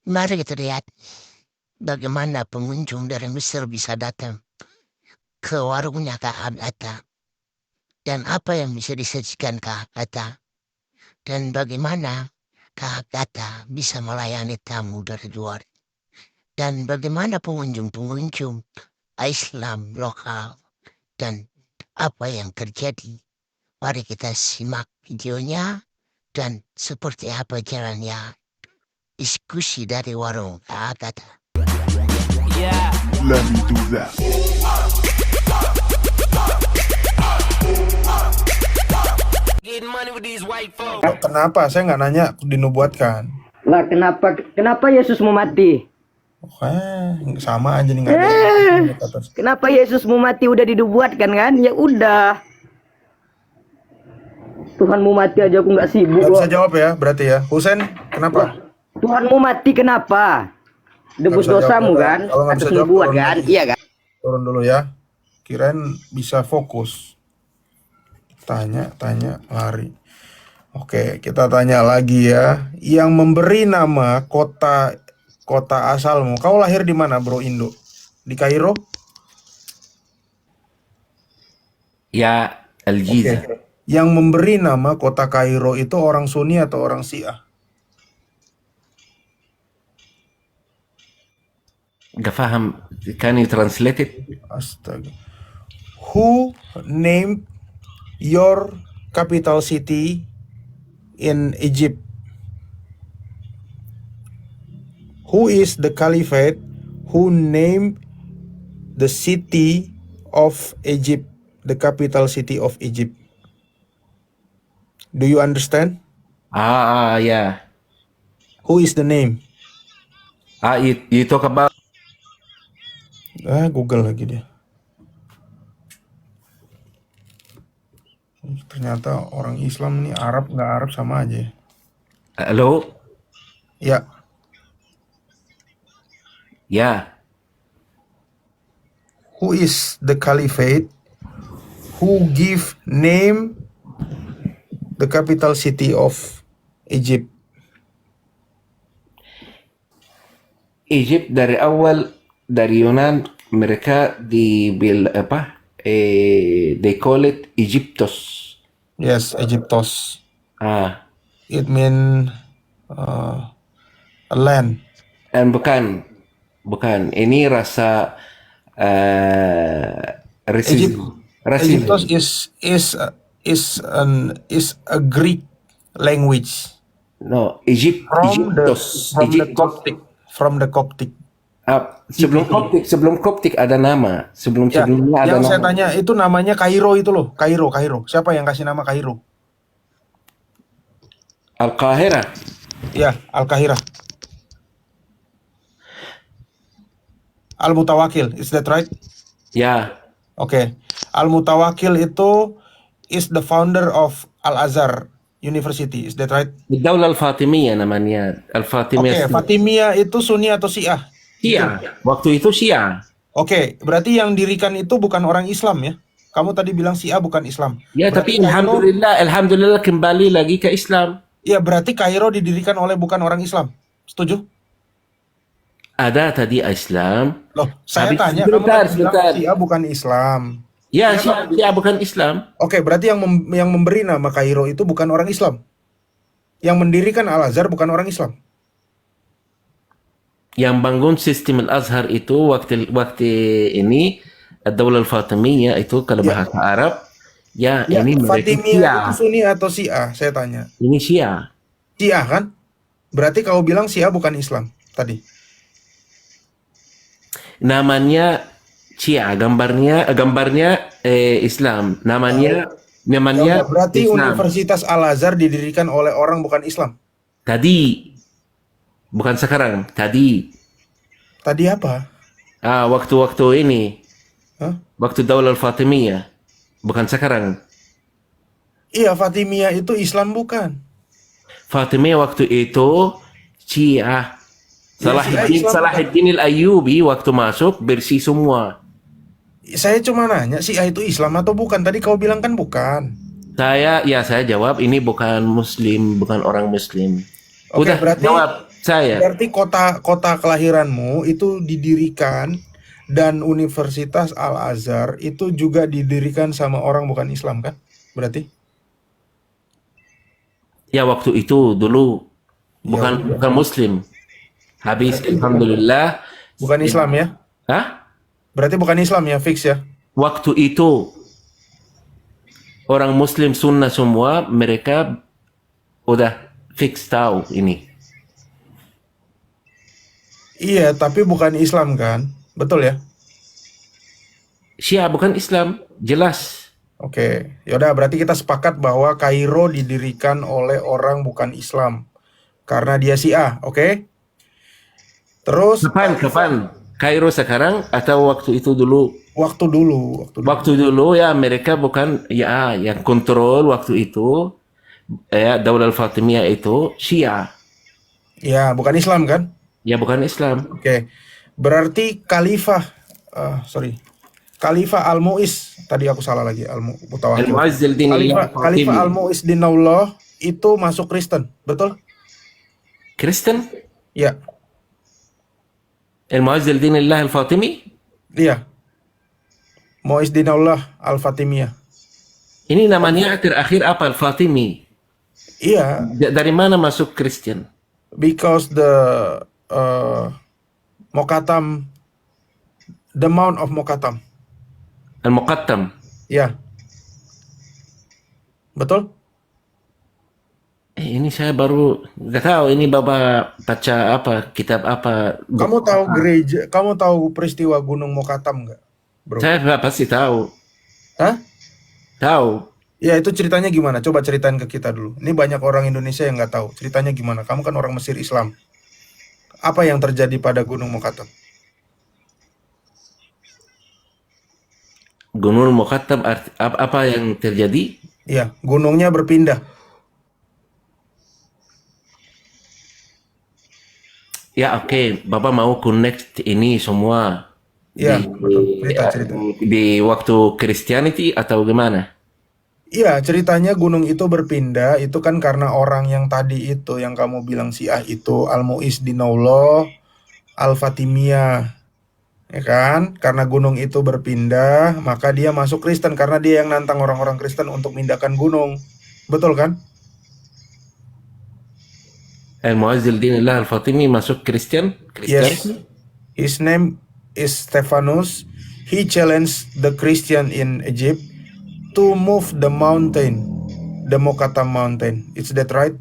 Mari kita lihat bagaimana pengunjung dari Mesir bisa datang ke warungnya Kak Atta dan apa yang bisa disajikan Kak Atta dan bagaimana Kak Atta bisa melayani tamu dari luar dan bagaimana pengunjung-pengunjung Islam lokal dan apa yang terjadi. Mari kita simak videonya dan seperti apa jalannya diskusi dari warung Kak Atta. Yeah. Let me do that. Getting money with these white folks. Kenapa? Saya nggak nanya dinubuatkan. Lah kenapa Yesus mau mati? Oke, sama aja nih nggak ada. Kenapa Yesus mau mati udah dinubuatkan kan? Ya udah. Tuhan mau mati aja aku nggak sibuk Nggak bisa kok. jawab ya, berarti ya. Husen, kenapa? Tuhan mau mati kenapa? Debus Nggak bisa dosamu jawab, kan? kalau nggak Atas bisa jawab, nubuat turun kan? dulu. Iya kan? Turun dulu ya. Kirain bisa fokus. Tanya, lari. Oke, kita tanya lagi ya. Yang memberi nama kota asalmu. Kau lahir di mana, Bro Indo? Di Kairo? Ya, Al-Jizah. Oke. Yang memberi nama kota Kairo itu orang Sunni atau orang Syiah? Gak faham. Can you translate it? Astaga. Who named your capital city in Egypt? Who is the caliphate who named the city of Egypt, the capital city of Egypt? Do you understand? Yeah. Who is the name? You talk about Google lagi dia. Ternyata orang Islam nih Arab nggak Arab sama aja ya. hello? Ya, Yeah. who is the caliphate who give name the capital city of Egypt? Egypt dari awal dari Yunan mereka they call it Egyptos. Yes, Egyptos. It mean a land. Dan bukan ini rasa racism. Egyptos is a Greek language No, Egyptos. from the Coptic. Sebelum Koptik ada nama. Sebelumnya ada Yang nama. saya tanya itu namanya Kairo itu loh. Kairo. Siapa yang kasih nama Kairo? Al-Qahira. Ya, Al-Qahirah. Al-Mutawakil, is that right? Ya. Oke. Al-Mutawakil itu is the founder of Al-Azhar University, is that right? Daulah Al-Fatimiyah namanya. Oke, Al-Fatimiyah. Fatimiyah itu Sunni atau Syiah? Syiah. Waktu itu Syiah. Oke, berarti yang dirikan itu bukan orang Islam ya? Kamu tadi bilang Syiah bukan Islam. Ya, Berarti tapi alhamdulillah kembali lagi ke Islam. Ya, berarti Kairo didirikan oleh bukan orang Islam. Setuju? Ada tadi Islam. Loh, saya Tapi tanya, kamu sebentar. tadi bilang Syiah bukan Islam. Ya, Syiah bukan Islam. Oke, berarti yang memberi nama Kairo itu bukan orang Islam. Yang mendirikan Al-Azhar bukan orang Islam. Yang bangun sistem Al-Azhar itu waktu ini Daulah Al-Fatimiyah itu kalau bahasa Arab ya, Ya, ini mereka Fatimiyah itu Syiah. Sunni atau Syiah? Saya tanya. Ini Syiah. Syiah kan? Berarti kau bilang Syiah bukan Islam tadi. Namanya Syiah, gambarnya Islam. Namanya Ya, berarti Islam. Universitas Al-Azhar didirikan oleh orang bukan Islam. Tadi bukan sekarang, tadi. Tadi apa? Waktu ini. Hah? Waktu Daulah Al-Fatimiyah. Bukan sekarang. Iya, Fatimiyah itu Islam bukan? Fatimiyah waktu itu Syiah. Islam Salahuddin Al-Ayyubi waktu masuk bersih semua. Saya cuma nanya, Syiah itu Islam atau bukan? Tadi kau bilang kan bukan. Saya jawab ini bukan Muslim, bukan orang Muslim. Oke, Udah berarti jawab. Saya. Berarti kota kelahiranmu itu didirikan dan Universitas Al-Azhar itu juga didirikan sama orang bukan Islam kan? Berarti? Ya waktu itu dulu Ya, bukan Muslim. Habis alhamdulillah. bukan Islam ya? Hah? Berarti bukan Islam ya, fix ya? Waktu itu orang Muslim Sunnah semua mereka udah fix tahu ini. Iya, tapi bukan Islam kan? Betul ya? Syiah bukan Islam, jelas. Oke, yaudah berarti kita sepakat bahwa Kairo didirikan oleh orang bukan Islam karena dia Syiah, oke? Terus Kapan? Kairo sekarang atau waktu itu dulu? waktu dulu. Waktu dulu ya mereka bukan ya yang kontrol waktu itu ya Daulah Fatimiyah itu Syiah. Ya, bukan Islam kan? Ya bukan Islam. Oke, berarti Khalifah Al-Mu'izz, tadi aku salah lagi, Al-Mutawakil. Al-Mu'azzil Dinillah Khalifah Al-Mu'izz Dinullah itu masuk Kristen, betul? Kristen? Ya, Al-Mu'azzil Dinillah Al-Fatimi? iya. Mu'izz Dinullah Al-Fatimiyah. Ini namanya terakhir apa? Al-Fatimi. Iya, Dari mana masuk Kristen? because the Mokatam, the Mount of Mokatam. Al-Muqattam. Ya, betul? Ini saya baru nggak tahu ini Bapak baca apa kitab apa. Kamu tahu peristiwa Gunung Mokatam nggak, bro? Saya pasti tahu. Hah? Tahu. Ya, itu ceritanya gimana? Coba ceritain ke kita dulu. Ini banyak orang Indonesia yang nggak tahu. Ceritanya gimana? Kamu kan orang Mesir Islam. Apa yang terjadi pada Gunung Mokatam? Gunung Muqattam apa yang terjadi? Iya, gunungnya berpindah. Ya oke, Bapak mau connect ini semua Iya, betul. Cerita. di waktu Christianity atau gimana? Iya, ceritanya gunung itu berpindah. Itu kan karena orang yang tadi itu, yang kamu bilang Syiah itu, Al-Mu'izz Dinullah Al-Fatimiyah. Ya kan? Karena gunung itu berpindah, maka dia masuk Kristen karena dia yang nantang orang-orang Kristen untuk mindahkan gunung. Betul kan? Al-Mu'azzil Dinillah Al-Fatimi masuk Kristen? Yes. His name is Stephanus. He challenged the Christian in Egypt to move the mountain, the Mokatam mountain. Is that right?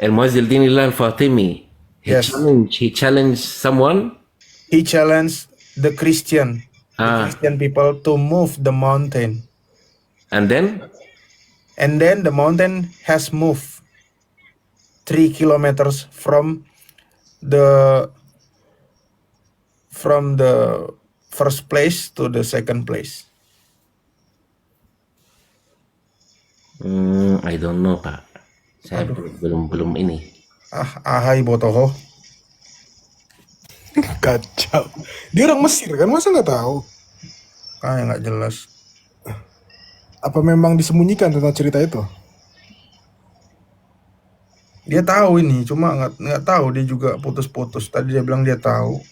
Al-Mu'azzil Dinillah Al-Fatimi. Yes. He challenged someone. He challenged the Christian people to move the mountain. And then The mountain has moved 3 kilometers from the first place to the second place. I don't know Pak. Saya belum ini. Ahai botoho. Kacau. Dia orang Mesir kan, masa nggak tahu? Nggak jelas. Apa memang disembunyikan tentang cerita itu? Dia tahu ini, cuma nggak tahu, dia juga putus-putus. Tadi dia bilang dia tahu.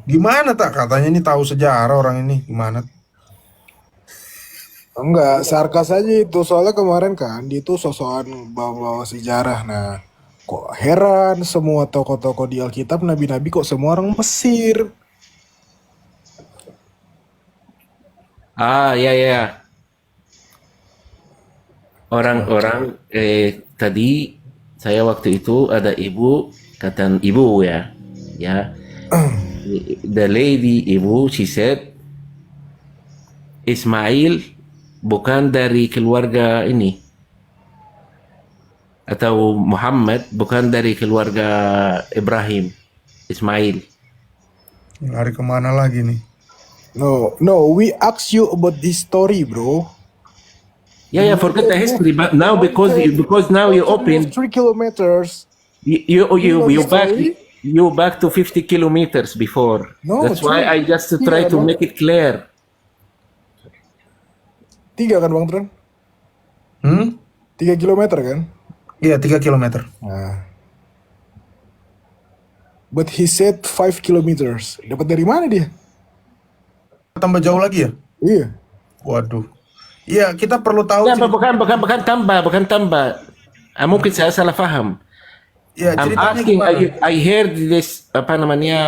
Gimana tak katanya ini tahu sejarah orang ini gimana? Enggak, sarkas aja itu. Soalnya kemarin kan dia tuh sosokan bawa-bawa sejarah. Nah, kok heran semua tokoh-tokoh di Alkitab, nabi-nabi kok semua orang Mesir. Ya. Orang-orang tadi saya waktu itu ada ibu ya. The lady ibu, she said Ismail bukan dari keluarga ini, atau Muhammad bukan dari keluarga Ibrahim. Ismail. Lari kemana lagi nih? No, we ask you about this story, bro. Yeah, forget the history, but now because now you open 3 kilometers. you the back story? you back to 50 kilometers before. No, That's why I just Iya, try to no. make it clear. 3 kan Bang Tren? 3 kilometer kan? Iya, 3 kilometer. Nah. But he said 5 kilometers. Dapat dari mana dia? Tambah jauh lagi ya? Iya. Waduh. Iya, kita perlu tahu Ya, sih. bukan tambah. Mungkin saya salah paham. Ya, I'm ceritanya asking, gimana? I heard this, apa namanya,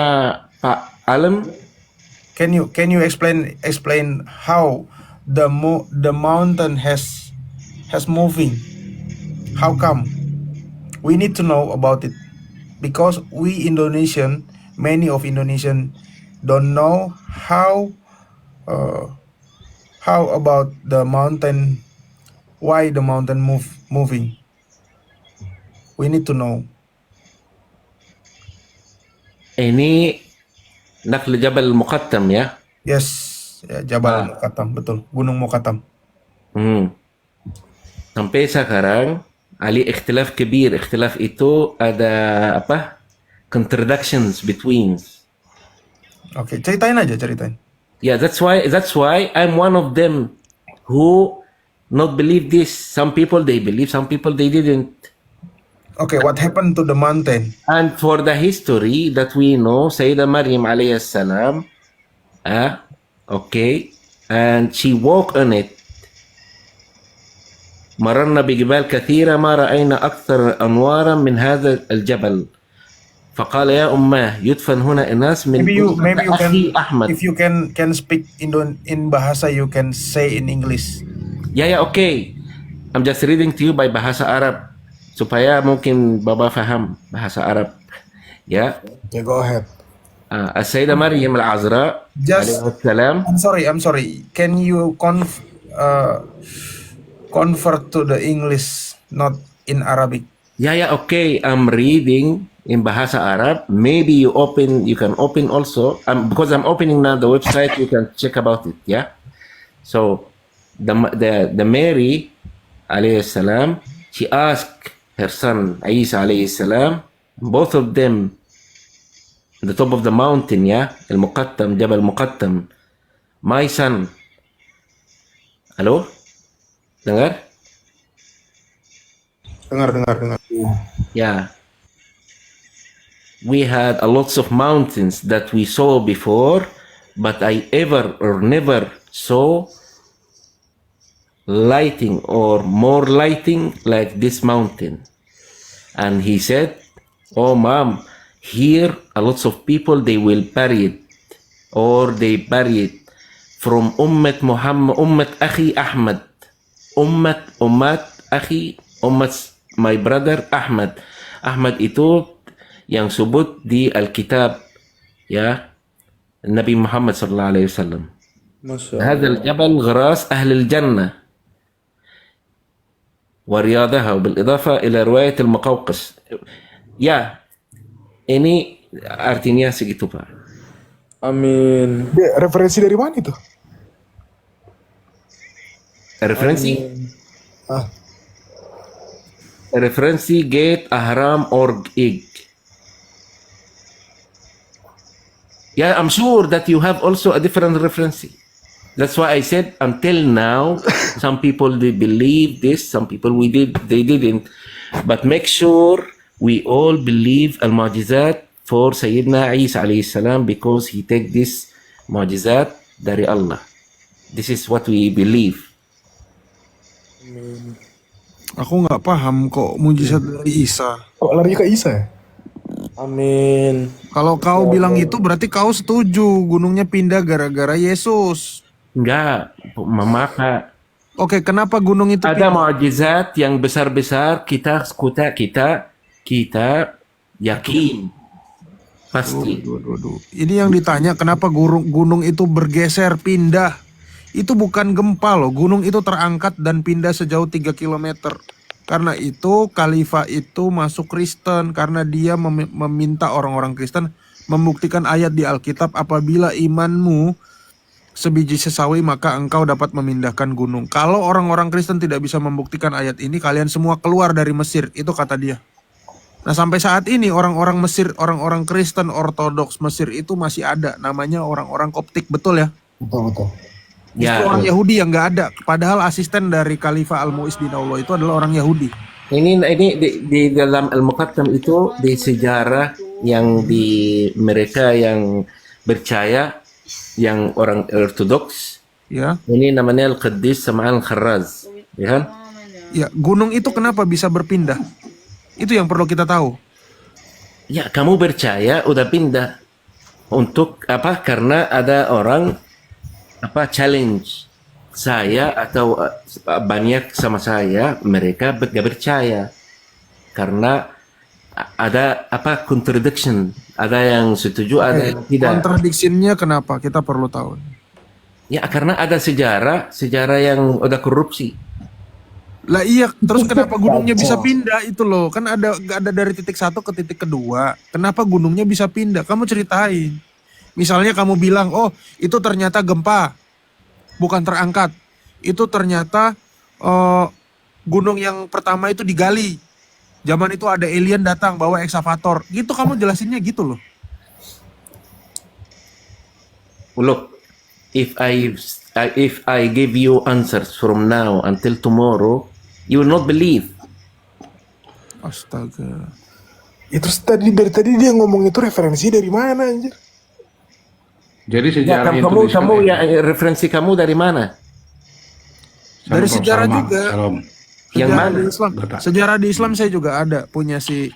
Pak Alam? Can you explain how the mountain has moving? How come? We need to know about it because we Indonesian, many of Indonesian don't know how about the mountain, why the mountain moving. We need to know. Ini Nakl Jabal Muqattam ya. Yes, ya, Jabal Muqattam, betul. Gunung Muqattam. Sampai sekarang Ali ikhtilaf kebir. Ikhtilaf itu ada apa? Contradictions between. Oke, ceritain. Yeah, that's why I'm one of them who not believe this. Some people they believe, some people they didn't. Okay, what happened to the mountain? And for the history that we know, Sayyidah Maryam alayhi salam, okay, and she walked on it. مررنا بجبال كثيرة ما رأينا أكثر أنوارا من هذا الجبل فقال يا أماه يدفن هنا إناس من Maybe you أخي can, أحمد. if you can speak in bahasa, you can say in English. Yeah, okay. I'm just reading to you by bahasa Arab supaya mungkin Baba faham bahasa Arab. Ya. Okay, go ahead. As-Sayyidah Maryam al-Azra Just, alaihi salam. I'm sorry. Can you convert to the English, not in Arabic? Yeah, okay. I'm reading in bahasa Arab. Maybe you can open also. Because I'm opening now the website, you can check about it. Yeah. So the Mary alayhi salam, she asked her son Isa alayhi salam, both of them on the top of the mountain, yeah, Al-Muqattam, Jabal Muqattam, my son. Halo? Dengar? Dengar. Yeah. We had a lots of mountains that we saw before, but I ever or never saw lighting or more lighting like this mountain. And he said, oh mom, here a lots of people they will bury it or they bury it from Ummat Muhammad, Ummat Akhi Ahmad, Ummat Akhi, Ummat my brother Ahmad. Ahmad itu yang sebut di Alkitab ya Nabi Muhammad sallallahu alaihi wasallam. هذا الجبل غراس أهل الجنة ورياضها وبالإضافة إلى رواية المقوقس. Ya, ini artinya segitu Pak. Amin. Dia referensi dari mana itu? Referensi? Ah. Referensi gate.ahram.org. Yeah, I'm sure that you have also a different reference. That's why I said until now, some people they believe this, some people they didn't. But make sure we all believe al-mu'jizat for Sayyidina Isa alayhi salam because he take this mu'jizat dari Allah. This is what we believe. Aku nggak paham kok mujizat dari Isa. Kok lari ke Isa ya? Amin. Kalau kau bilang itu berarti kau setuju gunungnya pindah gara-gara Yesus. Enggak, maka Oke, kenapa gunung itu ada mukjizat yang besar-besar kita yakin pasti. Ini yang ditanya kenapa gunung itu bergeser pindah. Itu bukan gempa loh, gunung itu terangkat dan pindah sejauh 3 km. Karena itu khalifah itu masuk Kristen karena dia meminta orang-orang Kristen membuktikan ayat di Alkitab apabila imanmu sebiji sesawi maka engkau dapat memindahkan gunung. Kalau orang-orang Kristen tidak bisa membuktikan ayat ini, kalian semua keluar dari Mesir, itu kata dia. Nah sampai saat ini orang-orang Mesir, orang-orang Kristen Ortodoks Mesir itu masih ada, namanya orang-orang Koptik, betul ya? Betul. Ya, Justru orang Yahudi yang nggak ada, padahal asisten dari Khalifah Al-Mu'izz bin Allah itu adalah orang Yahudi. Ini di dalam Al-Muqaddam itu di sejarah yang di mereka yang percaya, yang orang ortodoks, Ya. ini namanya Al-Qaddis sama Al-Kharraz, ya kan? Ya, gunung itu kenapa bisa berpindah? Itu yang perlu kita tahu. Ya, kamu percaya udah pindah. Untuk apa? Karena ada orang apa challenge saya atau banyak sama saya, mereka gak percaya karena ada apa contradiction, ada yang setuju, ada yang tidak. Contradiction-nya kenapa? Kita perlu tahu. Ya karena ada sejarah yang udah korupsi. Lah iya, terus kenapa gunungnya bisa pindah itu loh? Kan ada dari titik satu ke titik kedua. Kenapa gunungnya bisa pindah? Kamu ceritain. Misalnya kamu bilang, oh itu ternyata gempa, bukan terangkat. Itu ternyata gunung yang pertama itu digali. Zaman itu ada alien datang bawa eksavator. Gitu kamu jelasinnya gitu loh. Look, if I give you answers from now until tomorrow, you will not believe. Astaga. Terus dari tadi dia ngomong itu referensi dari mana anjir? Jadi Ya, sejarah itu kamu ya referensi kamu dari mana? Dari sejarah juga. Salam. Yang Sejarah mana? di Islam. Sejarah di Islam saya juga ada, punya si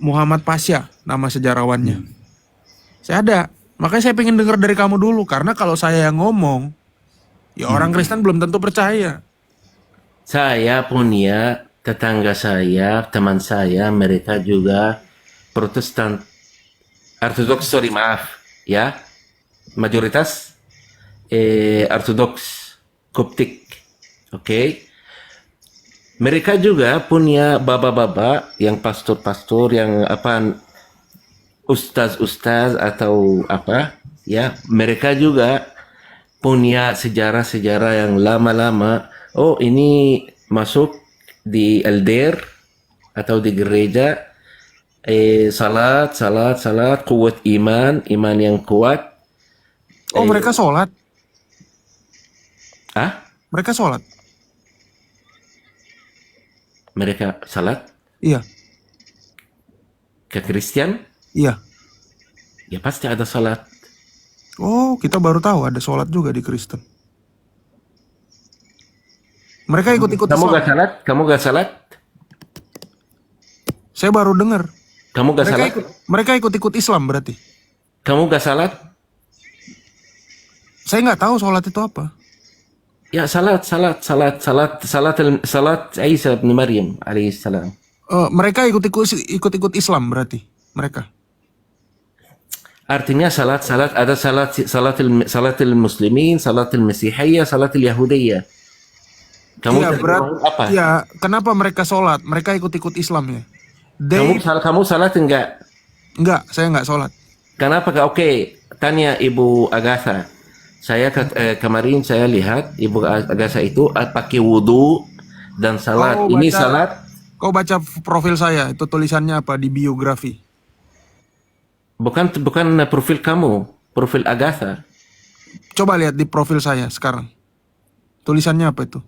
Muhammad Pasha, nama sejarawannya. Saya ada. Makanya saya pengen dengar dari kamu dulu, karena kalau saya yang ngomong, ya orang Kristen belum tentu percaya. Saya punya tetangga saya, teman saya, mereka juga Protestan, Ortodoks, sorry maaf, ya, mayoritas Ortodoks, Koptik, oke. Mereka juga punya baba-baba, yang pastor-pastor, yang apa, ustaz-ustaz atau apa, ya. Mereka juga punya sejarah-sejarah yang lama-lama. Oh, ini masuk di elder atau di gereja, salat, kuat iman yang kuat. Oh, mereka sholat? Ah? Mereka sholat? Mereka salat Iya, ke Kristen? iya. Ya pasti ada salat. Oh, kita baru tahu ada sholat juga di Kristen. Mereka ikut-ikut Kamu Islam. gak salat? Kamu gak salat? Saya baru dengar. Kamu gak salat? Mereka ikut-ikut Islam berarti. Kamu gak salat? Saya nggak tahu sholat itu apa. Ya salat Isa bin Maryam alaihissalam. Mereka ikut-ikut Islam berarti mereka. Artinya salat ada salatul muslimin, salatul masihiyah, salatul yahudiyah. Kamu Iya, apa? Iya, kenapa mereka sholat? Mereka ikut-ikut Islam ya. Kamu salat enggak? Enggak, saya enggak sholat. Kenapa? Oke, tanya Ibu Agatha. Saya kemarin saya lihat Ibu Agatha itu pakai wudu dan salat. Ini salat. Kau baca profil saya, itu tulisannya apa di biografi? Bukan profil kamu, profil Agatha. Coba lihat di profil saya sekarang. Tulisannya apa itu?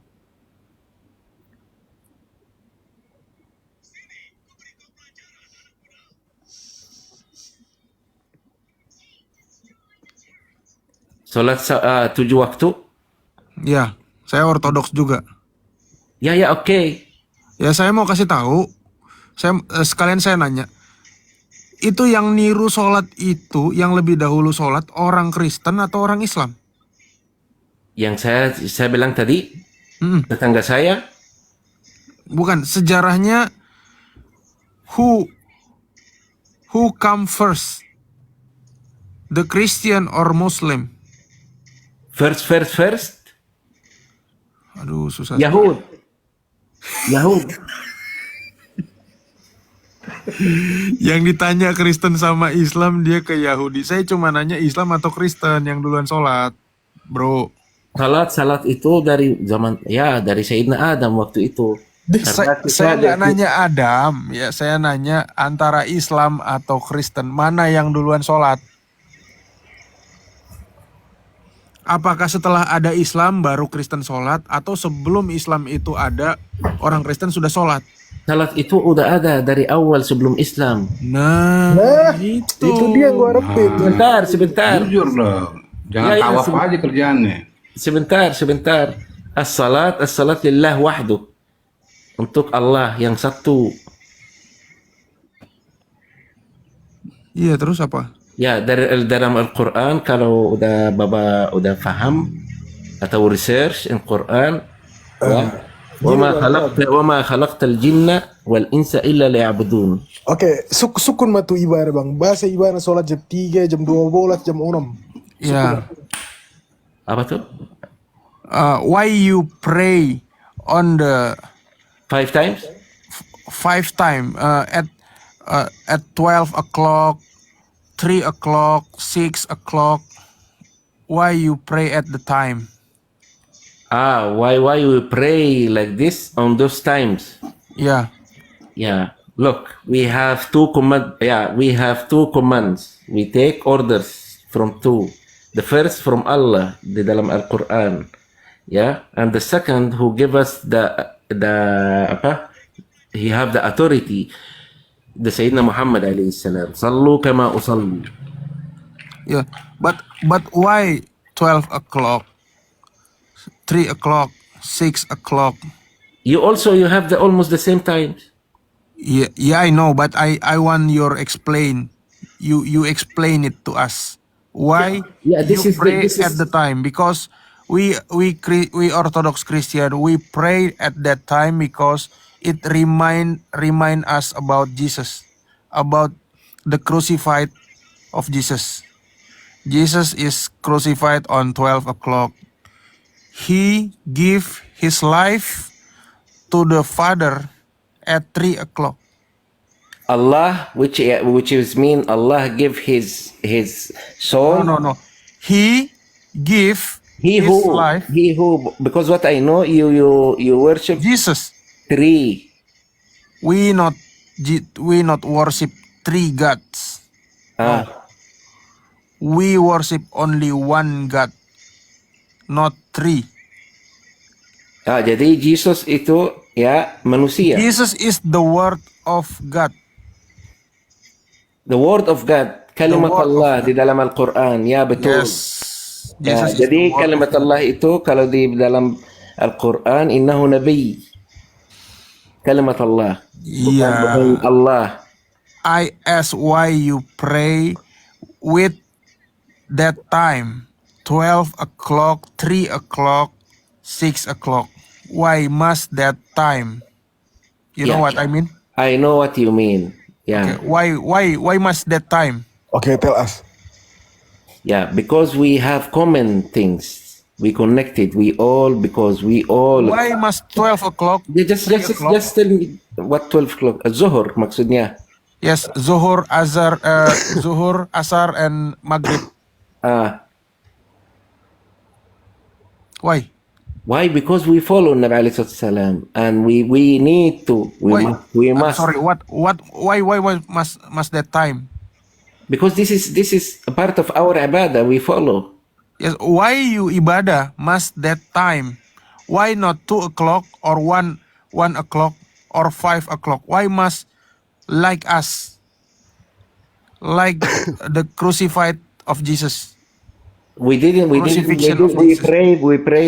Salat 7 waktu? Ya, saya ortodoks juga. Ya, oke. Ya, saya mau kasih tahu. Sekalian saya nanya. Itu yang niru sholat itu, yang lebih dahulu sholat, orang Kristen atau orang Islam? Yang saya bilang tadi, tetangga saya. Bukan, sejarahnya who come first? The Christian or Muslim? First. Aduh, susah. Yahud. Yang ditanya Kristen sama Islam, dia ke Yahudi. Saya cuma nanya Islam atau Kristen yang duluan sholat, bro. Salat itu dari zaman dari Sayyidina Adam waktu itu. Saya nggak nanya Adam, ya saya nanya antara Islam atau Kristen, mana yang duluan sholat? Apakah setelah ada Islam baru Kristen sholat, atau sebelum Islam itu ada orang Kristen sudah sholat? Salat itu udah ada dari awal sebelum Islam. Nah, Nah, itu. itu dia yang gua harapin. Sebentar. Jujur dong. Jangan Ya, ya, tawaf aja kerjaannya. Sebentar. As-salat lillah wahdu. Untuk Allah yang satu. Iya, terus apa? Ya, dari dalam Al-Quran kalau udah faham atau research in Quran, ya, wama khalaqtal jinna wal insa illa liya'budun. Oke, sukun matu ibadah bang. Bahasa ibadah sholat jam 3, jam 12, jam 6. Ya. Apa tuh? Why you pray on the 5 times? 5 time at 12 o'clock, 3 o'clock, 6 o'clock? Why you pray at the time? Why we pray like this on those times? Yeah. Yeah. Look, we have two commands. We take orders from two. The first from Allah di dalam Al-Quran. Yeah, and the second who give us the he have the authority, the Sayyidina Muhammad alayhi salam. Sallu kama usalli. Yeah. But why 12 o'clock, 3 o'clock, 6 o'clock? You have almost the same time. Yeah, I know, but I want your explain. You explain it to us. Why This you is pray this is at the time? Because we Orthodox Christian, we pray at that time because it remind us about Jesus, about the crucified of Jesus. Jesus is crucified on 12 o'clock. He give his life to the Father at 3 o'clock. Allah, which is mean Allah give his soul. No. He give his life. He who, because what I know, you worship Jesus. 3. We not worship 3 gods. We worship only one God, not 3. Jadi Jesus itu ya manusia. Jesus is the word of God. The word of God, kalimat word of Allah God. di dalam Al-Quran. Ya, betul. Yes. Ya, Jesus is jadi the word kalimat of God. Allah itu kalau di dalam Al-Quran, innahu nabi. Kalimat Allah. Bukan Allah. I ask why you pray with that time, 12 o'clock, 3 o'clock, 6 o'clock. Why must that time? You know Yeah. what I mean? I know what you mean. Okay. Yeah. Why must that time? Oke, tell us. Yeah, because we have common things. We connected. Because we all. Why must 12 o'clock? Yeah, just 3 o'clock? tell me what 12 o'clock. Zuhur maksudnya. Yes, Zuhur, Asar, and Maghrib. Why? Why? Because we follow Nabi alayhi salam, and we need to. We I'm must. sorry. Why must that time? Because this is a part of our ibadah. We follow. Yes. Why you ibadah must that time? Why not 2 o'clock or 1 o'clock or 5 o'clock? Why must like us, like the crucified of Jesus? We pray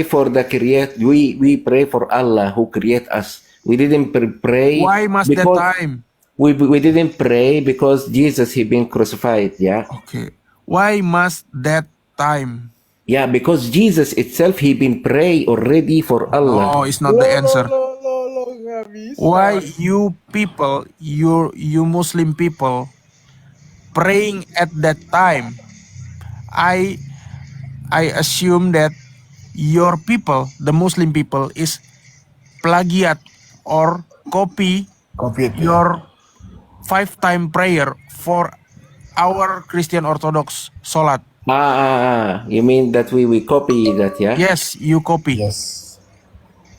for the create. We pray for Allah who create us. We didn't pray. Why must that because time? we didn't pray because Jesus he been crucified. Yeah. Okay. Why must that time? Yeah, because Jesus itself he been pray already for Allah. Oh, it's not the answer. Nggak bisa. Why you people, you Muslim people, praying at that time? I assume that your people, the Muslim people, is plagiat or copy your 5-time prayer for our Christian Orthodox Salat. You mean that we copy that, yeah? Yes, you copy. Yes.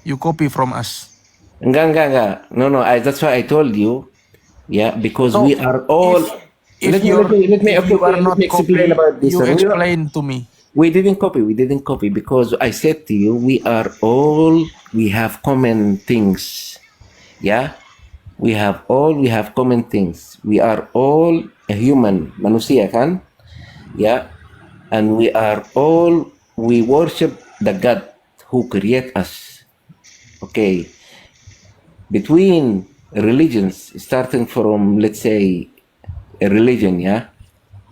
You copy from us. Enggak. No. That's why I told you. Yeah, because So, we are all. If Let me you are not explain copy, about this. you explain to me. We didn't copy because I said to you, we have common things. Yeah? We have common things. We are all a human, manusia kan? Yeah? And we worship the God who create us. Okay. Between religions, starting from, let's say, a religion, yeah?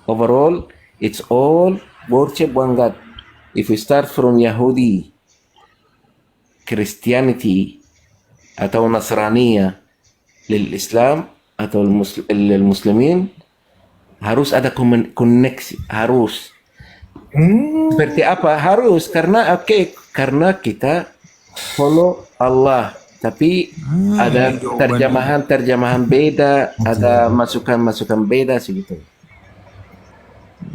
Overall, it's all worship one God. If we start from Yahudi, Christianity, atau Nasraniyah, lil-Islam, atau lil-Muslimin, harus ada koneksi, harus. Seperti apa? Harus, karena kita follow Allah. Tapi ada terjemahan beda, ada masukan beda segitu.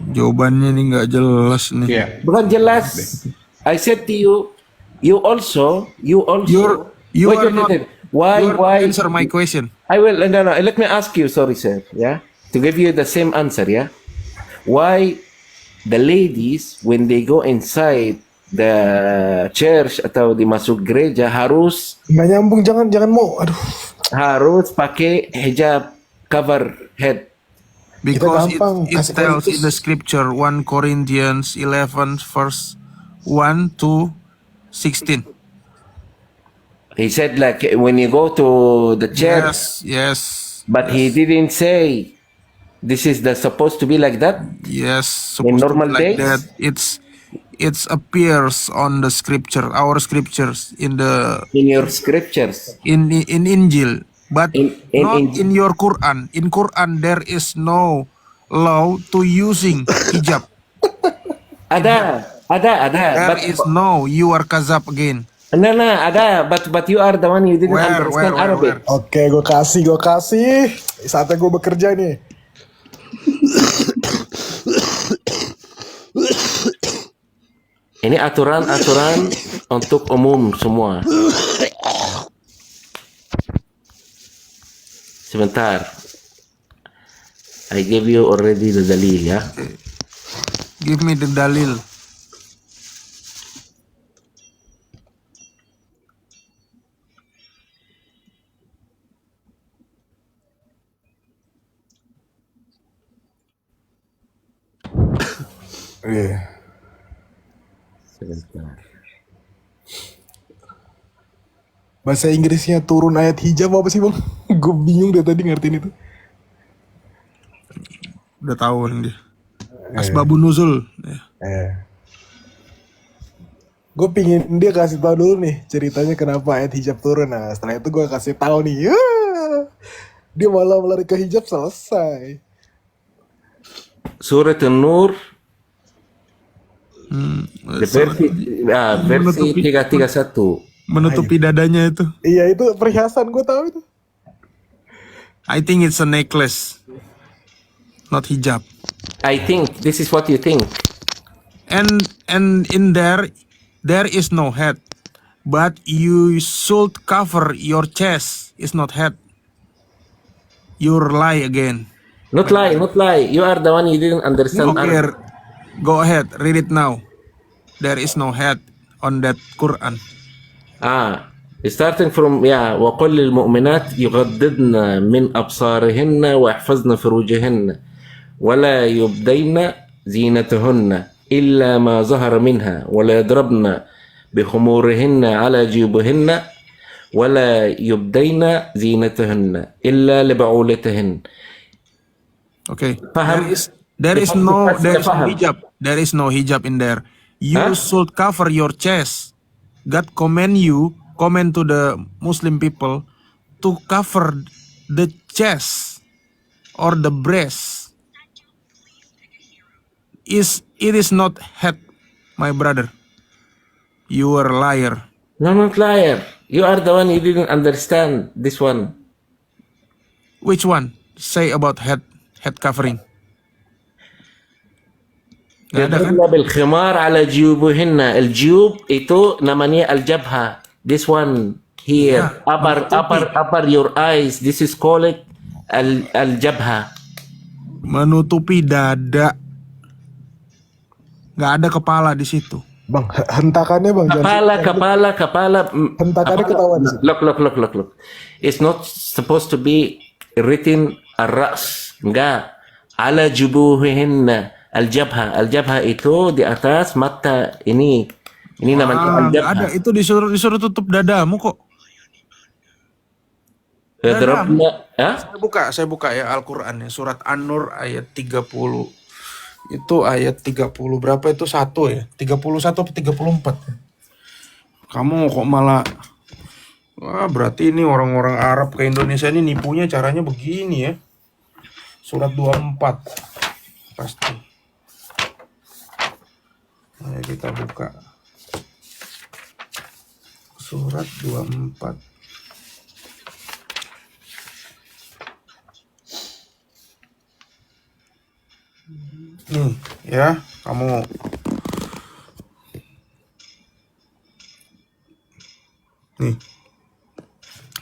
Jawabannya ini nggak jelas nih. Iya. Bukan jelas. I said to you, you also. Why? Answer my question. I will. No. Let me ask you. Sorry, sir. Yeah, to give you the same answer. Yeah, why the ladies when they go inside the church atau dimasuk gereja harus Nggak nyambung, jangan mau. Aduh. harus pakai hijab cover head? Because gampang, it kasih tells kualitas. in the scripture 1 Corinthians 11 verse 1 to 16. He said like when you go to the church, Yes. but he didn't say this is supposed to be like that. Yes. In supposed to be normal like days? that. It's appears on the scripture, our scriptures in In your scriptures, in Injil, but In not Injil. in your Quran. In Quran there is no law to using hijab. ada. There But is no. You are kazab again. no, ada. But you are the one you didn't understand Arabic. Oke, gue kasih. Saatnya gue bekerja nih. Ini aturan untuk umum semua. Sebentar. I gave you already the dalil, ya. Give me the dalil. Iya. Sebentar. Bahasa Inggrisnya turun ayat hijab apa sih bang? Gue bingung dari tadi ngertiin itu. Udah tahu kan dia. Asbabun nuzul. Ya. Gue pingin dia kasih tahu dulu nih ceritanya kenapa ayat hijab turun. Nah setelah itu gue kasih tahu nih. Ya, dia malah lari ke hijab, selesai. Surat An-Nur versi 331. Menutupi dadanya itu. Iya itu perhiasan, gue tahu itu. I think it's a necklace, not hijab. I think this is what you think. And in there is no head, but you should cover your chest. It's not head. You're lie again. Not lie. You are the one you didn't understand Okay, Arabic. go ahead, read it now. There is no head on that Quran. Starting from وقل للمؤمنات يغضضن من أبصارهن ويحفظن فروجهن ولا يبدين زينتهن إلا ما ظهر منها ولا يضربن بخمورهن على جيوبهن ولا يبدين زينتهن إلا لبعولتهن. Okay. Paham? There is no Paham. hijab. There is no hijab in there. You should cover your chest. God command to the Muslim people to cover the chest or the breast. It is not head, my brother. You are a liar. No, not liar. You are the one you didn't understand this one. Which one? Say about head covering. Gak ada kan? يضربن بالخمار على جيوبهن. الجيوب itu namanya al-jabha. This one here, upper your eyes. This is called al-jabha. Menutupi dada. nggak ada kepala di situ. Bang, hentakannya bang. Kepala. Hentakannya ketahuan. Look. It's not supposed to be written ar-ra's. Enggak. Ala jubuhihinna. Al-jabha itu di atas mata ini. Ini namanya Nggak al-jabha. ada, itu disuruh tutup dadamu kok. Drobna, Saya buka ya Al-Qur'an ya, surat An-Nur ayat 30. Itu ayat 30 berapa itu 1 ya? 31 atau 34 ya? Kamu kok malah berarti ini orang-orang Arab ke Indonesia ini nipunya caranya begini ya. Surat 24 pasti. Ayo kita buka. Surat 24. Nih ya, kamu nih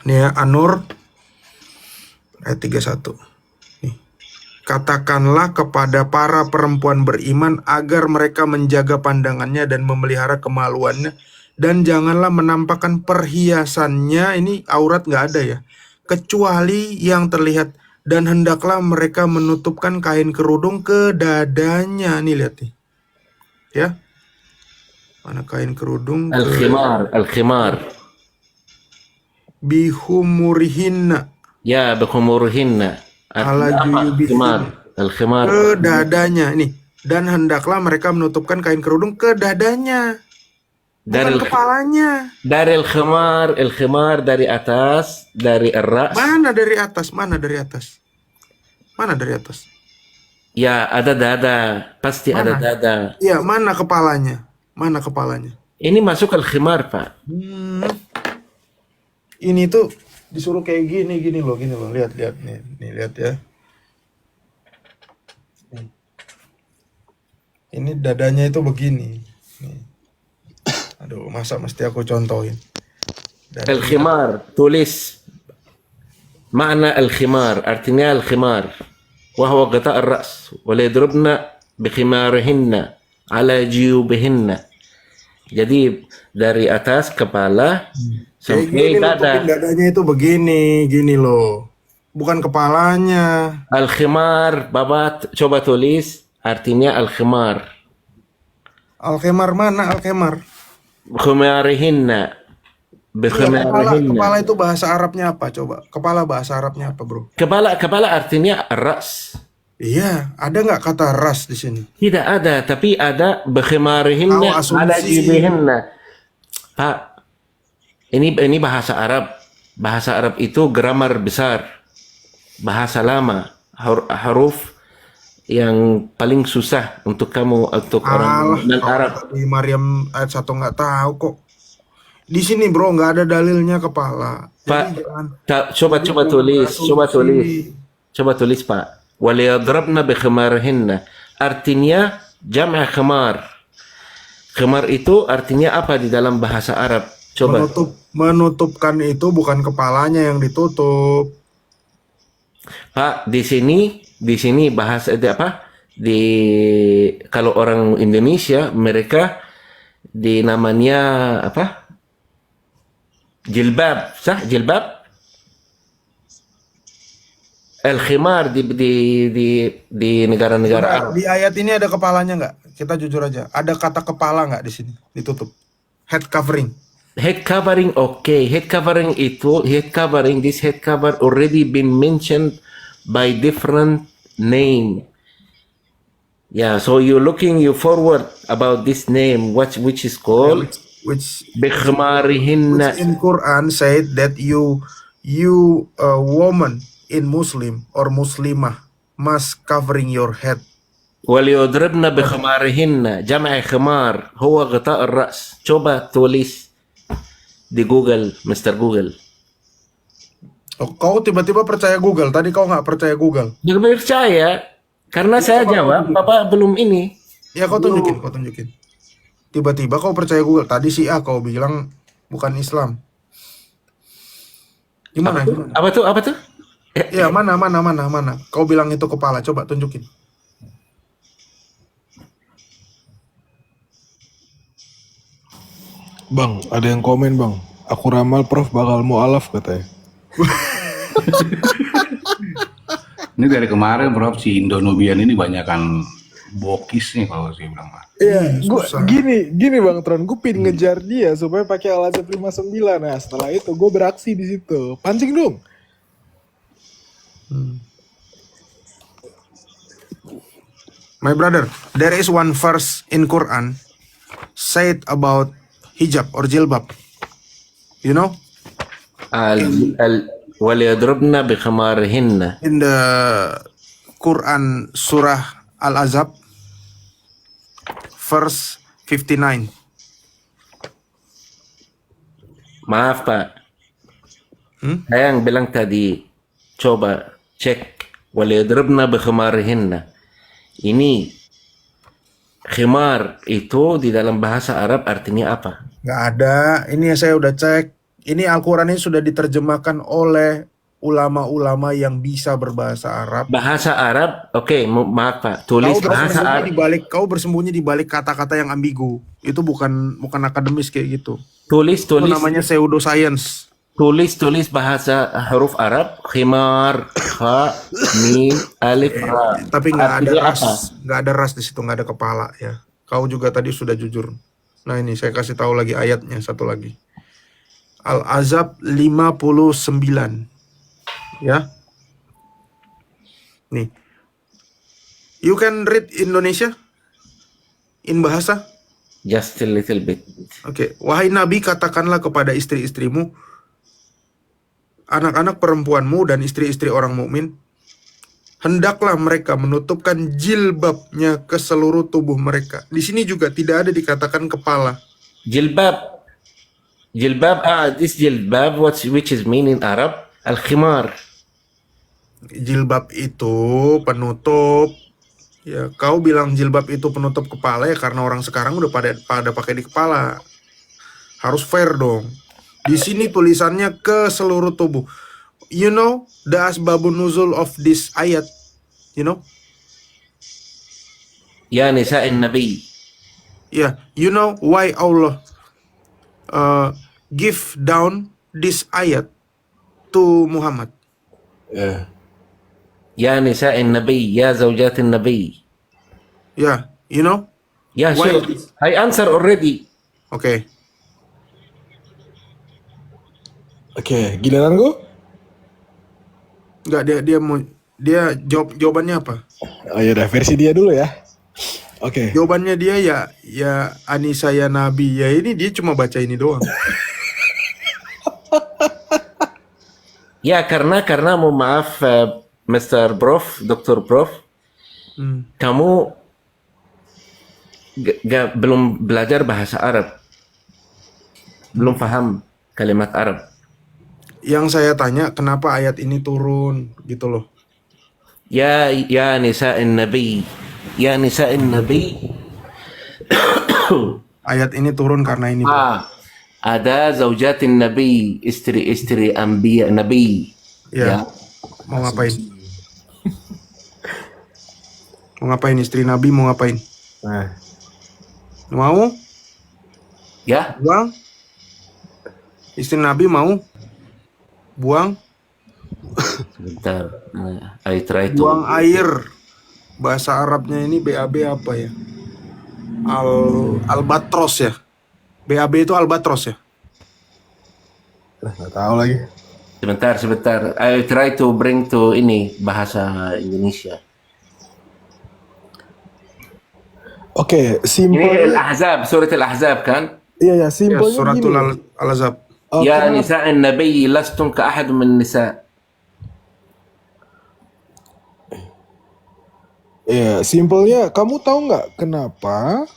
ya, An-Nur ayat 31. Nih. Katakanlah kepada para perempuan beriman agar mereka menjaga pandangannya dan memelihara kemaluannya, dan janganlah menampakkan perhiasannya, ini aurat nggak ada ya, kecuali yang terlihat, dan hendaklah mereka menutupkan kain kerudung ke dadanya. Nih lihat nih. Ya. Mana kain kerudung? Al-khimar. Bihumurihinna. Ya, bihumurihinna. Ala juyubihinna. Al-khimar. Ke dadanya. Nih. Dan hendaklah mereka menutupkan kain kerudung ke dadanya. Bukan kepalanya. Dari al-khimar dari atas, dari ar-ra's. Mana dari atas? Mana dari atas? Ya, ada dada. Pasti ada dada. Ya, mana kepalanya? Ini masuk al-khimar, Pak. Ini tuh disuruh kayak gini loh. Lihat nih. Nih lihat ya. Nih. Ini dadanya itu begini. Nih. Aduh, masa mesti aku contohin. Al-khimar, tulis makna al-khimar, artinya al-khimar. Wahwa ghata' ar-ra's, wa la yadrubna bikhimarihinna ala jiyubihinna. Jadi dari atas kepala sampai dada. Dadanya itu begini, gini loh. Bukan kepalanya. Al-khimar, Bapak coba tulis artinya al-khimar. Al-khimar mana al-khimar? Khimarihinna. Kepala itu bahasa Arabnya apa coba? Kepala bahasa Arabnya apa, Bro? Kepala artinya ras. Iya, ada nggak kata ras di sini? Tidak ada, tapi ada bikhimarihinna ala jibihinna. Pak, ini bahasa Arab. Bahasa Arab itu grammar besar. Bahasa lama, huruf yang paling susah untuk kamu, untuk orang non Arab. Di Maryam ayat 1 nggak tahu kok. Di sini bro nggak ada dalilnya kepala. Pak, coba tulis Pak. Waliyadrabna bikhimarihinna. Artinya jam'a khimar. Khimar itu artinya apa di dalam bahasa Arab? Coba. Menutupkan itu bukan kepalanya yang ditutup. Pak, di sini bahasa apa? Kalau orang Indonesia mereka namanya apa? Jilbab, sah? Jilbab? Al-khimar di negara-negara Arab. Di ayat ini ada kepalanya nggak? Kita jujur aja. Ada kata kepala nggak di sini? Ditutup. Head covering. Head covering, okay. Head covering, this head cover already been mentioned by different name. Yeah, so you forward about this name, which is called Which bikhimarihinna. in Quran said that you a woman in Muslim or Muslimah must covering your head. Waliyadribna bikhimarihinna. Jam'a khimar huwa ghita' ar-ra's. Coba tulis di Google, Mr. Google. Oh, kau tiba-tiba percaya Google. Tadi kau nggak percaya Google. Jangan percaya, karena saya jawab, Bapak belum ini. Ya kau tunjukin. Tiba-tiba kau percaya Google. Tadi si A kau bilang bukan Islam. Gimana? Apa tuh? Ya mana? Kau bilang itu kepala. Coba tunjukin. Bang, ada yang komen bang. Aku ramal Prof bakal mualaf katanya. Ini dari kemarin Prof si Indonubian ini banyakan bokis nih kalau saya bilang Pak. Iya, gua susah. gini Bang Tron, gue pin ngejar dia supaya pakai Al-Azhar 59. Nah, setelah itu gue beraksi di situ. Pancing dong. My brother, there is one verse in Quran said about hijab or jilbab. You know, وليضربن بخمارهن. in the Quran surah Al-Azab verse 59. Maaf Pak. Saya yang bilang tadi, coba cek waliyadribna bikhimarihinna. Ini khimar itu di dalam bahasa Arab artinya apa? Nggak ada. Ini saya udah cek. Ini Al-Quran ini sudah diterjemahkan oleh ulama-ulama yang bisa berbahasa Arab. Bahasa Arab, oke, maaf Pak. Tulis bahasa Arab. Kau bersembunyi di balik kata-kata yang ambigu. Itu bukan akademis kayak gitu. Tulis Itu namanya pseudoscience. tulis bahasa huruf Arab, khimar, kha, mim, alif, ra. Tapi nggak ada Artinya ras, apa? nggak ada ras di situ, nggak ada kepala ya. Kau juga tadi sudah jujur. Nah ini saya kasih tahu lagi ayatnya satu lagi. Al-Azab 59. Ya. Nih. You can read Indonesia? In bahasa? Just a little bit. Oke. Wahai Nabi, katakanlah kepada istri-istrimu, anak-anak perempuanmu dan istri-istri orang mukmin, hendaklah mereka menutupkan jilbabnya ke seluruh tubuh mereka. Di sini juga tidak ada dikatakan kepala. Jilbab, this jilbab, which is mean in Arab, al-khimar. Jilbab itu penutup. Ya, kau bilang jilbab itu penutup kepala ya karena orang sekarang udah pada pakai di kepala. Harus fair dong. Di sini tulisannya ke seluruh tubuh. You know the asbabun nuzul of this ayat? You know? Ya nisa'in Nabi. Yeah, you know why Allah give down this ayat to Muhammad? Ya. Ya nisa'in Nabi, ya zawjatin Nabi. Yeah, you know? Ya, Why? sure. I answer already. Oke. Oke, giliran gue? Enggak, dia jawabannya apa? Oh ya udah, versi dia dulu ya. Oke. Jawabannya dia ya Anissa ya Nabi. Ya ini dia cuma baca ini doang. Ya karena mohon maaf Mr. Prof, Dr. Prof, kamu belum belajar bahasa Arab, belum paham kalimat Arab. Yang saya tanya kenapa ayat ini turun gitu loh. Ya nisa'in Nabi, ya nisa'in Nabi. Ayat ini turun karena ini. Ada zaujatin Nabi, istri-istri anbiya Nabi. Ya. Mau ngapain? Mau ngapain istri Nabi mau ngapain? Nah, Mau? Ya, Buang? Istri Nabi mau? Buang? sebentar. I try to. Buang air. Bahasa Arabnya ini BAB apa ya? Albatros ya. BAB itu albatros ya. nggak tahu lagi. Sebentar. I try to bring to ini bahasa Indonesia. Oke, Ini simpel. Al-Ahzab, surat Al-Ahzab kan? Iya ya, Ya, simpelnya suratul gini. Al-Azab. Ya nisa'in Nabi lastum ka ahad min nisa. Iya, simpelnya kamu tahu nggak kenapa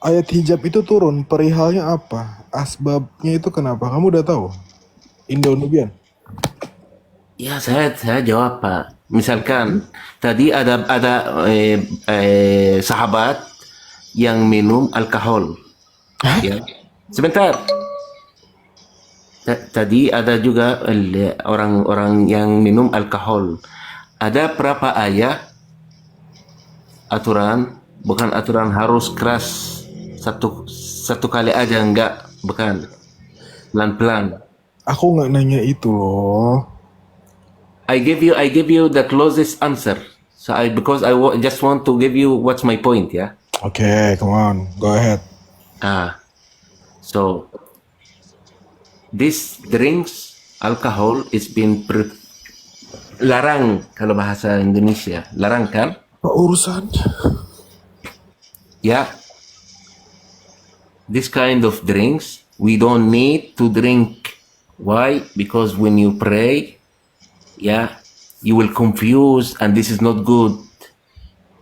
ayat hijab itu turun? Perihalnya apa? Asbabnya itu kenapa? Kamu udah tahu? Indo-Nubian. Ya saya jawab Pak. Misalkan tadi ada sahabat yang minum alkohol. Ya. Sebentar. Tadi ada juga orang-orang yang minum alkohol. Ada berapa ayat aturan, bukan aturan harus keras satu kali aja enggak. Bukan. Pelan-pelan. Aku nggak nanya itu loh. I give you the closest answer. So because I just want to give you what's my point, yeah. Oke, come on, go ahead. So this drinks alcohol is been larang kalau bahasa Indonesia. Larang kan? Apa urusannya? Yeah. This kind of drinks we don't need to drink. Why? Because when you pray, yeah, you will confuse and this is not good.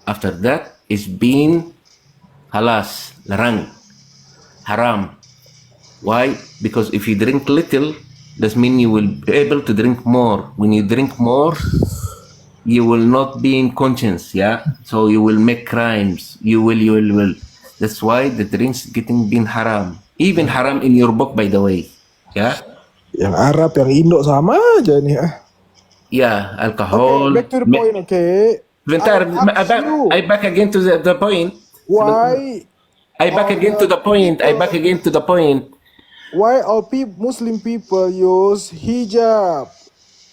After that, it's been halas, larang, haram. Why? Because if you drink little, that means you will be able to drink more. When you drink more, you will not be in conscience, yeah? So you will make crimes. You will. That's why the drinks getting been haram. Even haram in your book, by the way, yeah? Yang Arab, yang Indo sama aja nih ah. Yeah, Oke, alcohol. back to the point, oke. Sebentar, I ask you, I back again to the point. why I back again to the point. I back again to the point. all Muslim people use hijab?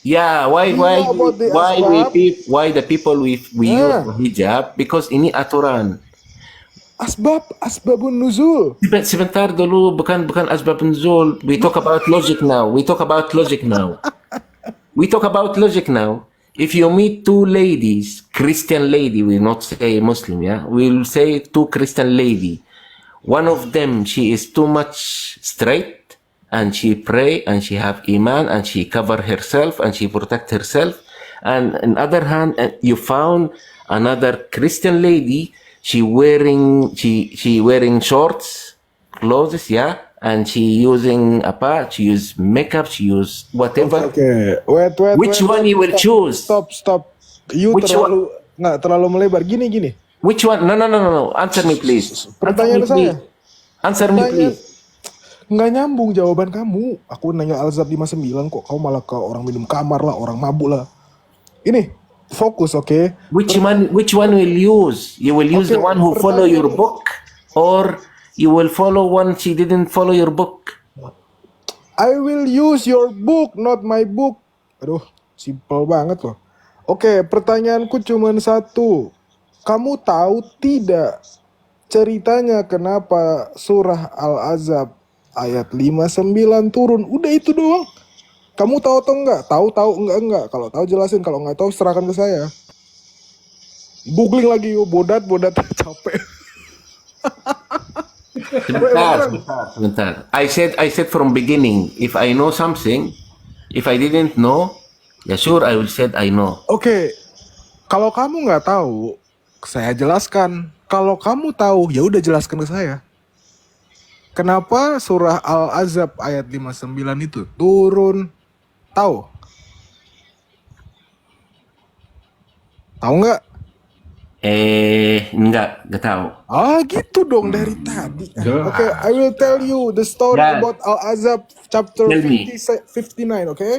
Yeah, You know about the asbab? why the people we Yeah. use hijab? Because ini aturan. Asbabun nuzul. Sebentar dulu, bukan asbab nuzul. We talk about logic now. If you meet two ladies, Christian lady, we not say Muslim, yeah? We'll say two Christian lady. One of them, she is too much straight, and she pray, and she have iman, and she cover herself, and she protect herself. And on other hand, you found another Christian lady, she wearing shorts, clothes, yeah? And she using she use makeup, she use whatever. Oke, wait. Which one you will choose? Stop. You Which nggak terlalu melebar. Gini. Which one? No. Answer me, please. Pertanyaan saya. Answer me, please. Nggak nyambung jawaban kamu. Aku nanya Al-Azhar 59 kok. Kamu malah ke orang minum kamar lah, orang mabuk lah. Ini fokus, oke? Which one will use? You will use the one who follow your book, or you will follow one she didn't follow your book? I will use your book, not my book. Aduh, simple banget loh. Oke, pertanyaanku cuma satu. Kamu tahu tidak ceritanya kenapa surah Al-Ahzab ayat 59 turun? Udah itu doang. Kamu tahu atau enggak? Tahu enggak? Kalau tahu jelasin, kalau enggak tahu serahkan ke saya. Googling lagi yuk, bodat capek. Sebentar. I said from beginning, if I know something, if I didn't know, ya sure I will said I know. Oke, kalau kamu nggak tahu, saya jelaskan. Kalau kamu tahu, ya udah jelaskan ke saya. Kenapa surah Al-Ahzab ayat 59 itu turun? Tahu? Tahu nggak? Enggak tahu. Ah, gitu dong dari tadi. Oke, I will tell you the story Yeah. about Al-Ahzab chapter Tell me. 59, oke?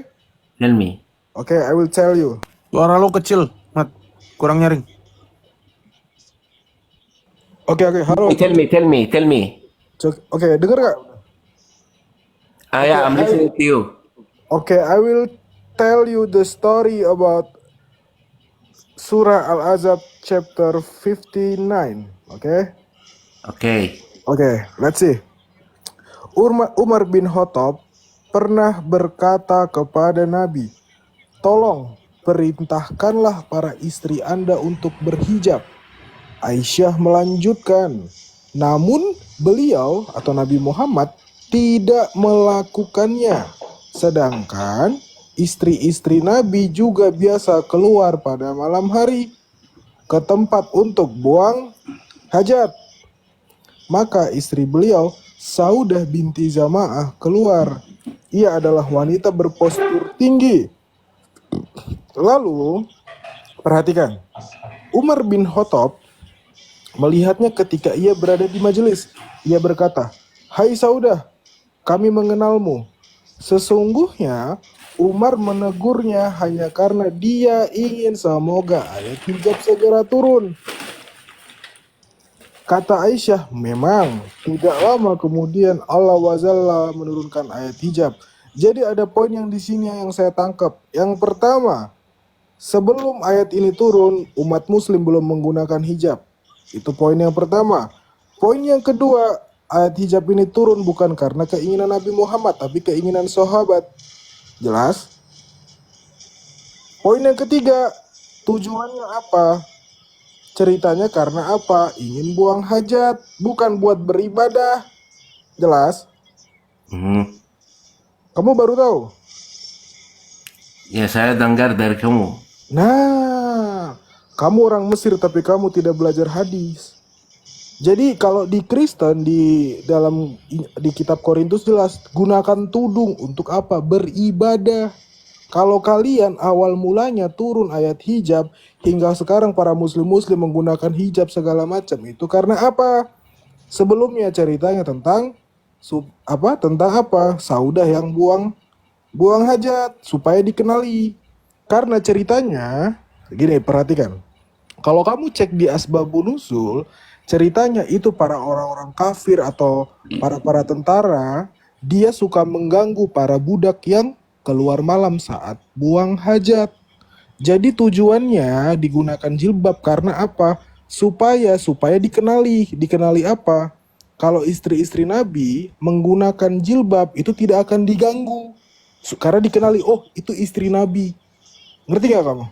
Tell me. Oke, I will tell you. Suara lo kecil, Mat. Kurang nyaring. Oke, halo. Tell me. Oke, denger nggak? Yeah, I'm listening to you. Oke, I will tell you the story about Surah Al-Ahzab chapter 59. Oke? Oke, let's see. Umar bin Khattab pernah berkata kepada Nabi, "Tolong perintahkanlah para istri Anda untuk berhijab." Aisyah melanjutkan, namun beliau atau Nabi Muhammad tidak melakukannya. Sedangkan istri-istri Nabi juga biasa keluar pada malam hari ke tempat untuk buang hajat. Maka istri beliau, Saudah binti Zama'ah, keluar. Ia adalah wanita berpostur tinggi. Lalu, perhatikan, Umar bin Khattab melihatnya ketika ia berada di majelis. Ia berkata, "Hai Saudah, kami mengenalmu." Sesungguhnya Umar menegurnya hanya karena dia ingin semoga ayat hijab segera turun. Kata Aisyah, memang tidak lama kemudian Allah Wazalla menurunkan ayat hijab. Jadi ada poin yang di sini yang saya tangkap. Yang pertama, sebelum ayat ini turun, umat muslim belum menggunakan hijab. Itu poin yang pertama. Poin yang kedua, ayat hijab ini turun bukan karena keinginan Nabi Muhammad, tapi keinginan sahabat. Jelas? Poin yang ketiga, tujuannya apa? Ceritanya karena apa? Ingin buang hajat, bukan buat beribadah. Jelas? Mhm. Kamu baru tahu? Ya, saya dengar dari kamu. Nah, kamu orang Mesir tapi kamu tidak belajar hadis. Jadi kalau di Kristen di kitab Korintus jelas gunakan tudung untuk apa? Beribadah. Kalau kalian awal mulanya turun ayat hijab hingga sekarang para muslim menggunakan hijab segala macam itu karena apa? Sebelumnya ceritanya tentang tentang apa? Saudah yang buang hajat supaya dikenali. Karena ceritanya gini, perhatikan. Kalau kamu cek di Asbabun Nuzul, ceritanya itu para orang-orang kafir atau para tentara, dia suka mengganggu para budak yang keluar malam saat buang hajat. Jadi tujuannya digunakan jilbab karena apa? Supaya dikenali. Dikenali apa? Kalau istri-istri Nabi menggunakan jilbab itu tidak akan diganggu. Karena dikenali, oh itu istri Nabi. Ngerti gak kamu?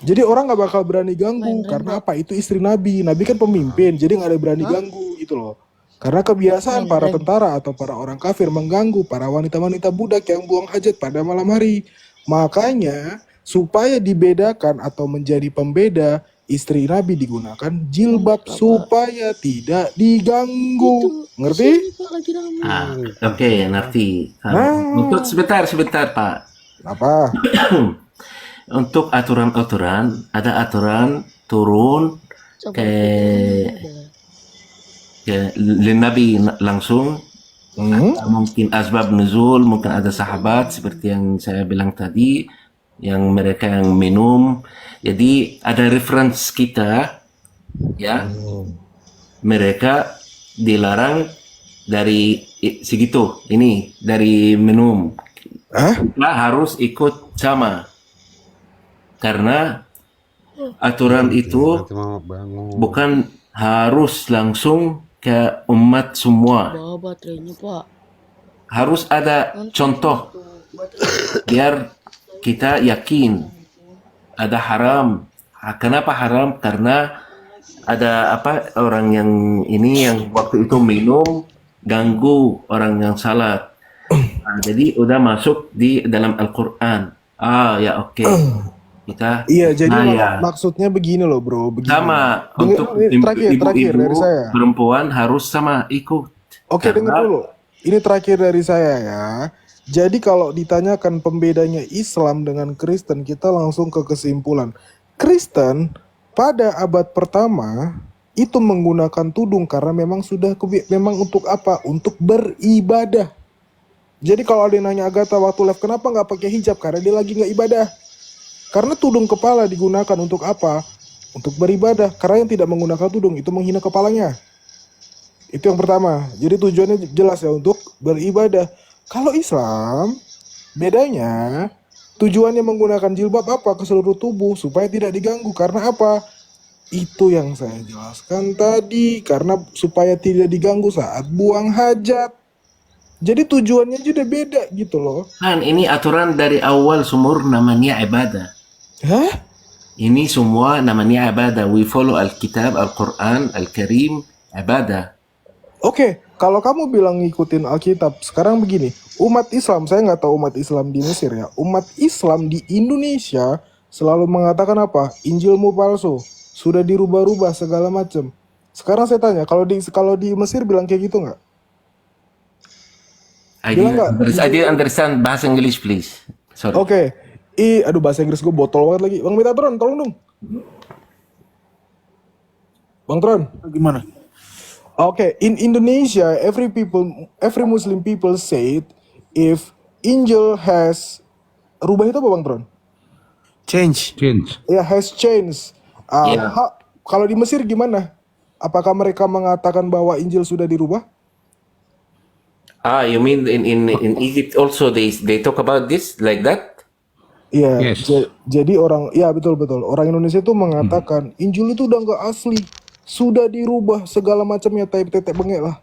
Jadi orang gak bakal berani ganggu. Karena apa? Itu istri Nabi. Nabi kan pemimpin, jadi gak ada berani ganggu gitu loh. Karena kebiasaan para tentara atau para orang kafir mengganggu para wanita-wanita budak yang buang hajat pada malam hari. Makanya supaya dibedakan atau menjadi pembeda, istri Nabi digunakan jilbab supaya tidak diganggu. Ngerti? Oke, ngerti. Untuk sebentar Pak. Apa? Untuk aturan-aturan, ada aturan turun ke Nabi langsung. Atau mungkin asbab nuzul, mungkin ada sahabat seperti yang saya bilang tadi, yang mereka yang minum. Jadi ada reference kita, ya. Mereka dilarang dari segitu, ini dari minum. Kita harus ikut sama. Karena aturan itu bukan harus langsung ke umat semua. Harus ada contoh biar kita yakin ada haram. Kenapa haram? Karena ada orang yang ini yang waktu itu minum ganggu orang yang salat. Jadi udah masuk di dalam Al-Quran. Ya oke. Kita jadi maksudnya begini loh bro, begini. Sama untuk terakhir dari ibu-ibu saya. perempuan harus sama ikut. Oke, dengar dulu. Ini terakhir dari saya ya. Jadi kalau ditanyakan pembedanya Islam dengan Kristen, kita langsung ke kesimpulan. Kristen pada abad pertama itu menggunakan tudung karena memang memang untuk apa? Untuk beribadah. Jadi kalau ada yang nanya Agatha waktu live kenapa nggak pakai hijab? Karena dia lagi nggak ibadah. Karena tudung kepala digunakan untuk apa? Untuk beribadah. Karena yang tidak menggunakan tudung itu menghina kepalanya. Itu yang pertama. Jadi tujuannya jelas ya, untuk beribadah. Kalau Islam, bedanya tujuannya menggunakan jilbab apa? Ke seluruh tubuh supaya tidak diganggu. Karena apa? Itu yang saya jelaskan tadi. Karena supaya tidak diganggu saat buang hajat. Jadi tujuannya juga beda gitu loh. Kan ini aturan dari awal sumur namanya ibadah. Hah? Ini semua namanya ibadah. We follow Alkitab, Al-Quran, Al-Karim, ibadah. Oke, kalau kamu bilang ngikutin Alkitab, sekarang begini, umat Islam, saya nggak tahu umat Islam di Mesir ya, umat Islam di Indonesia selalu mengatakan apa? Injilmu palsu, sudah dirubah-rubah segala macam. Sekarang saya tanya, kalau di Mesir bilang kayak gitu nggak? I didn't understand bahasa English, please. Sorry. Oke. Aduh bahasa Inggris gue botol banget lagi. Bang Metatron, tolong dong. Bang Tron. Gimana? Oke, in Indonesia, every Muslim people said if angel has rubah itu apa Bang Tron? Change. Ya, has changed. Yeah. Kalau di Mesir gimana? Apakah mereka mengatakan bahwa Injil sudah dirubah? You mean in Egypt also they talk about this like that? Iya, Yes. jadi ya betul. Orang Indonesia itu mengatakan Injil itu udah nggak asli, sudah dirubah segala macamnya, tetek bengek lah.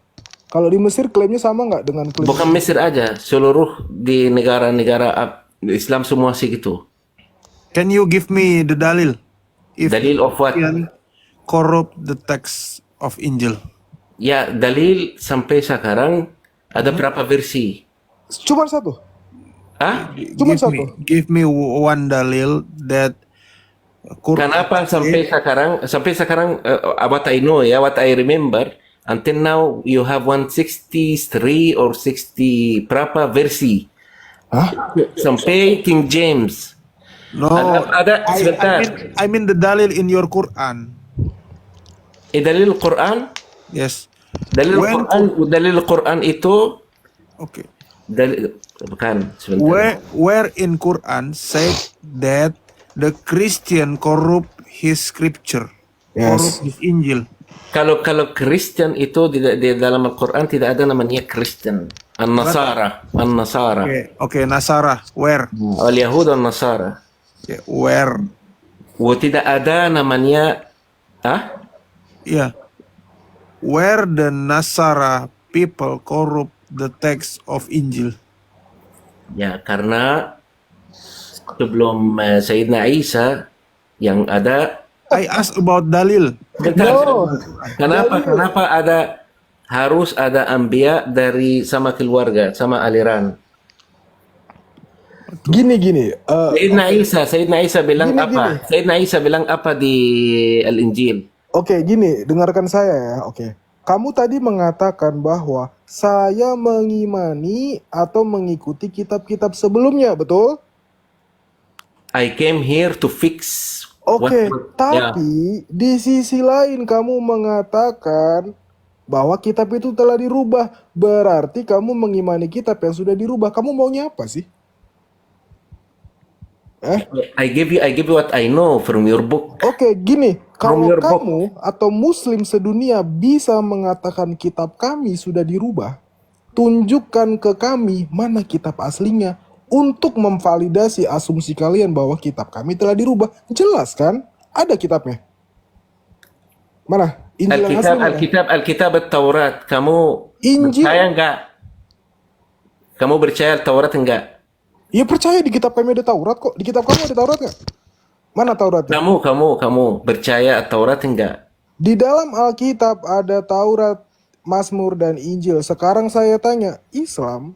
Kalau di Mesir klaimnya sama nggak dengan klaim? Bukan Mesir aja, seluruh di negara-negara Islam semua sih gitu. Can you give me the dalil? If Dalil of what? Christian corrupt the text of Injil. Ya, dalil sampai sekarang ada berapa versi? Cuma satu. Hah? Cuma satu. Give me one dalil that Kenapa sampai sekarang what I know ya, what I remember until now you have 163 or 60 berapa versi? Hah? Sampai King James. No, Ada sebentar. I mean the dalil in your Quran. Dalil Quran? Yes. Dalil Quran itu Okay. bukan sebentar. Where in Quran said that the Christian corrupt his scripture, Yes. corrupt his Injil. Kalau Kristen itu di dalam Al-Quran tidak ada namanya Kristen. An-Nasara. Okay, Nasara. Where? Al-Yahud An-Nasara. Okay, where? Tidak ada namanya Yeah. Where the Nasara people corrupt the text of Injil. Ya, karena sebelum Sayyidina Isa yang ada I ask about dalil. Kenapa harus ada anbiya dari sama keluarga, sama aliran? Gini. Sayyidina Isa bilang Gini, apa? Sayyidina Isa bilang apa di Al-Injil? Oke, gini, dengarkan saya ya. Oke. Kamu tadi mengatakan bahwa saya mengimani atau mengikuti kitab-kitab sebelumnya, betul? I came here to fix Oke, ya. tapi di sisi lain kamu mengatakan bahwa kitab itu telah dirubah. Berarti kamu mengimani kitab yang sudah dirubah. Kamu maunya apa sih? I give you what I know from your book. Oke, gini. From Kalau your book. kamu atau Muslim sedunia bisa mengatakan kitab kami sudah dirubah, tunjukkan ke kami mana kitab aslinya untuk memvalidasi asumsi kalian bahwa kitab kami telah dirubah. Jelas kan? Ada kitabnya. Mana? Injil yang aslinya. Alkitab Taurat. Kamu Injil. percaya enggak? Kamu percaya Taurat enggak? Ya percaya di kitab kami ada Taurat kok. Di kitab kamu ada Taurat nggak? Mana Tauratnya? Kamu percaya Taurat enggak? Di dalam Alkitab ada Taurat, Mazmur, dan Injil. Sekarang saya tanya, Islam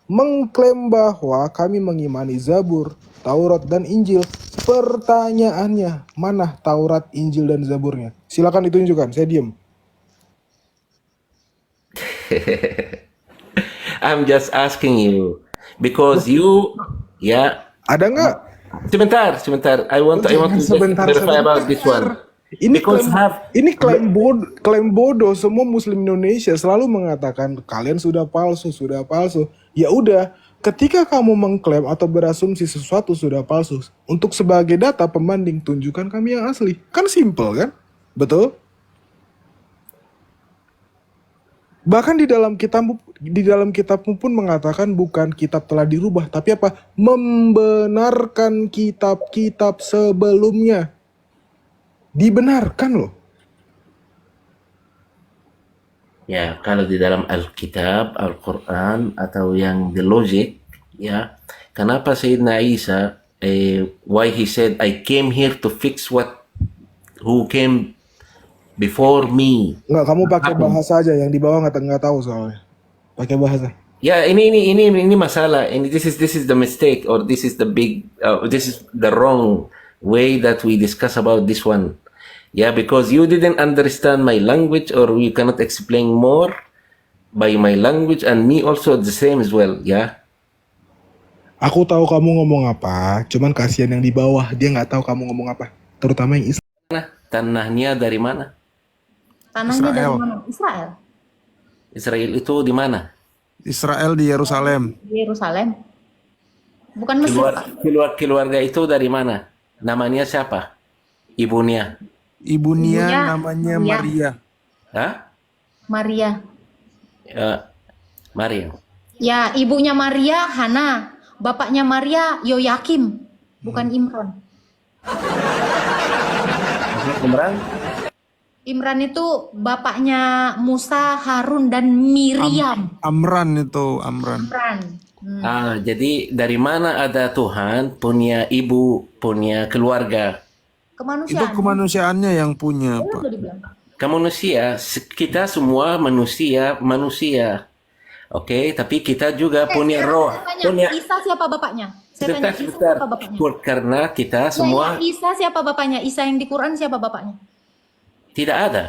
mengklaim bahwa kami mengimani Zabur, Taurat, dan Injil. Pertanyaannya, mana Taurat, Injil, dan Zaburnya? Silakan ditunjukkan, saya diem. I'm just asking you because you Ada nggak? sebentar. I want to just verify about this one. Ini Because klaim bodoh. Semua Muslim Indonesia selalu mengatakan kalian sudah palsu. Ya udah, ketika kamu mengklaim atau berasumsi sesuatu sudah palsu, untuk sebagai data pembanding tunjukkan kami yang asli. Kan simple kan? Betul? Bahkan di dalam kitabmu pun mengatakan bukan kitab telah dirubah, tapi apa? Membenarkan kitab-kitab sebelumnya. Dibenarkan loh. Ya, kalau di dalam Alkitab, Al-Quran atau yang the logic, ya, kenapa Sayyidina Isa, why he said, I came here to fix who came before me. Nggak, kamu pakai bahasa aja, yang di bawah nggak tahu soalnya. Pakai bahasa. Ya, ini masalah. This is the mistake, or this is the wrong way that we discuss about this one. Yeah, because you didn't understand my language, or you cannot explain more by my language, and me also the same as well. Yeah. Aku tahu kamu ngomong apa, cuman kasihan yang di bawah, dia nggak tahu kamu ngomong apa. Terutama yang Islam. Tanahnya dari mana? Tanahnya dari mana? Israel. Israel itu di mana? Israel di Yerusalem. Di Yerusalem. Bukan Mesir, Pak. Keluarga itu dari mana? Namanya siapa? Ibunya. Ibunya Ibunya namanya Maria. Maria. Hah? Maria. Maryam. Ya, ibunya Maria Hana, bapaknya Maria Yoyakim, bukan Imran. Imran? Imran itu bapaknya Musa, Harun, dan Miriam. Amran itu, Amran. Imran. Jadi dari mana ada Tuhan punya ibu, punya keluarga? Itu Kemanusiaan. kemanusiaannya yang punya, Itu Pak. udah dibilang. Manusia, kita semua manusia. Oke, tapi kita juga punya roh. Tanya, Punya Isa siapa bapaknya? Saya tanya, Isa sebentar. siapa bapaknya? Karena kita semua Ya, Isa siapa bapaknya? Isa yang di Quran siapa bapaknya? tidak ada.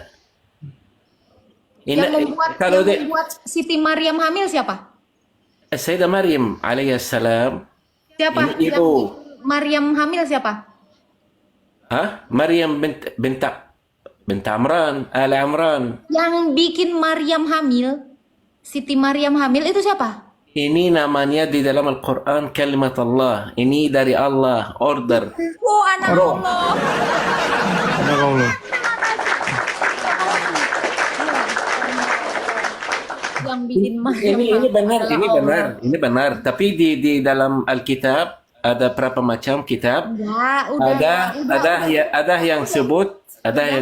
Yang Kalau membuat Siti Maryam hamil siapa? Sayyidah Maryam alaihissalam, Siapa? Ini Yang ibu. Maryam hamil siapa? Maryam bint Amran, Al Amran. Yang bikin Maryam hamil, Siti Maryam hamil itu siapa? Ini namanya di dalam Al-Quran kalimat Allah. Ini dari Allah, order. Oh, anak Roh. Allah. Ada Allah. Yang bikin Maryam Ini benar, adalah ini Allah. benar, ini benar. Tapi di dalam Alkitab ada berapa macam kitab? Ya, udah. Ada yang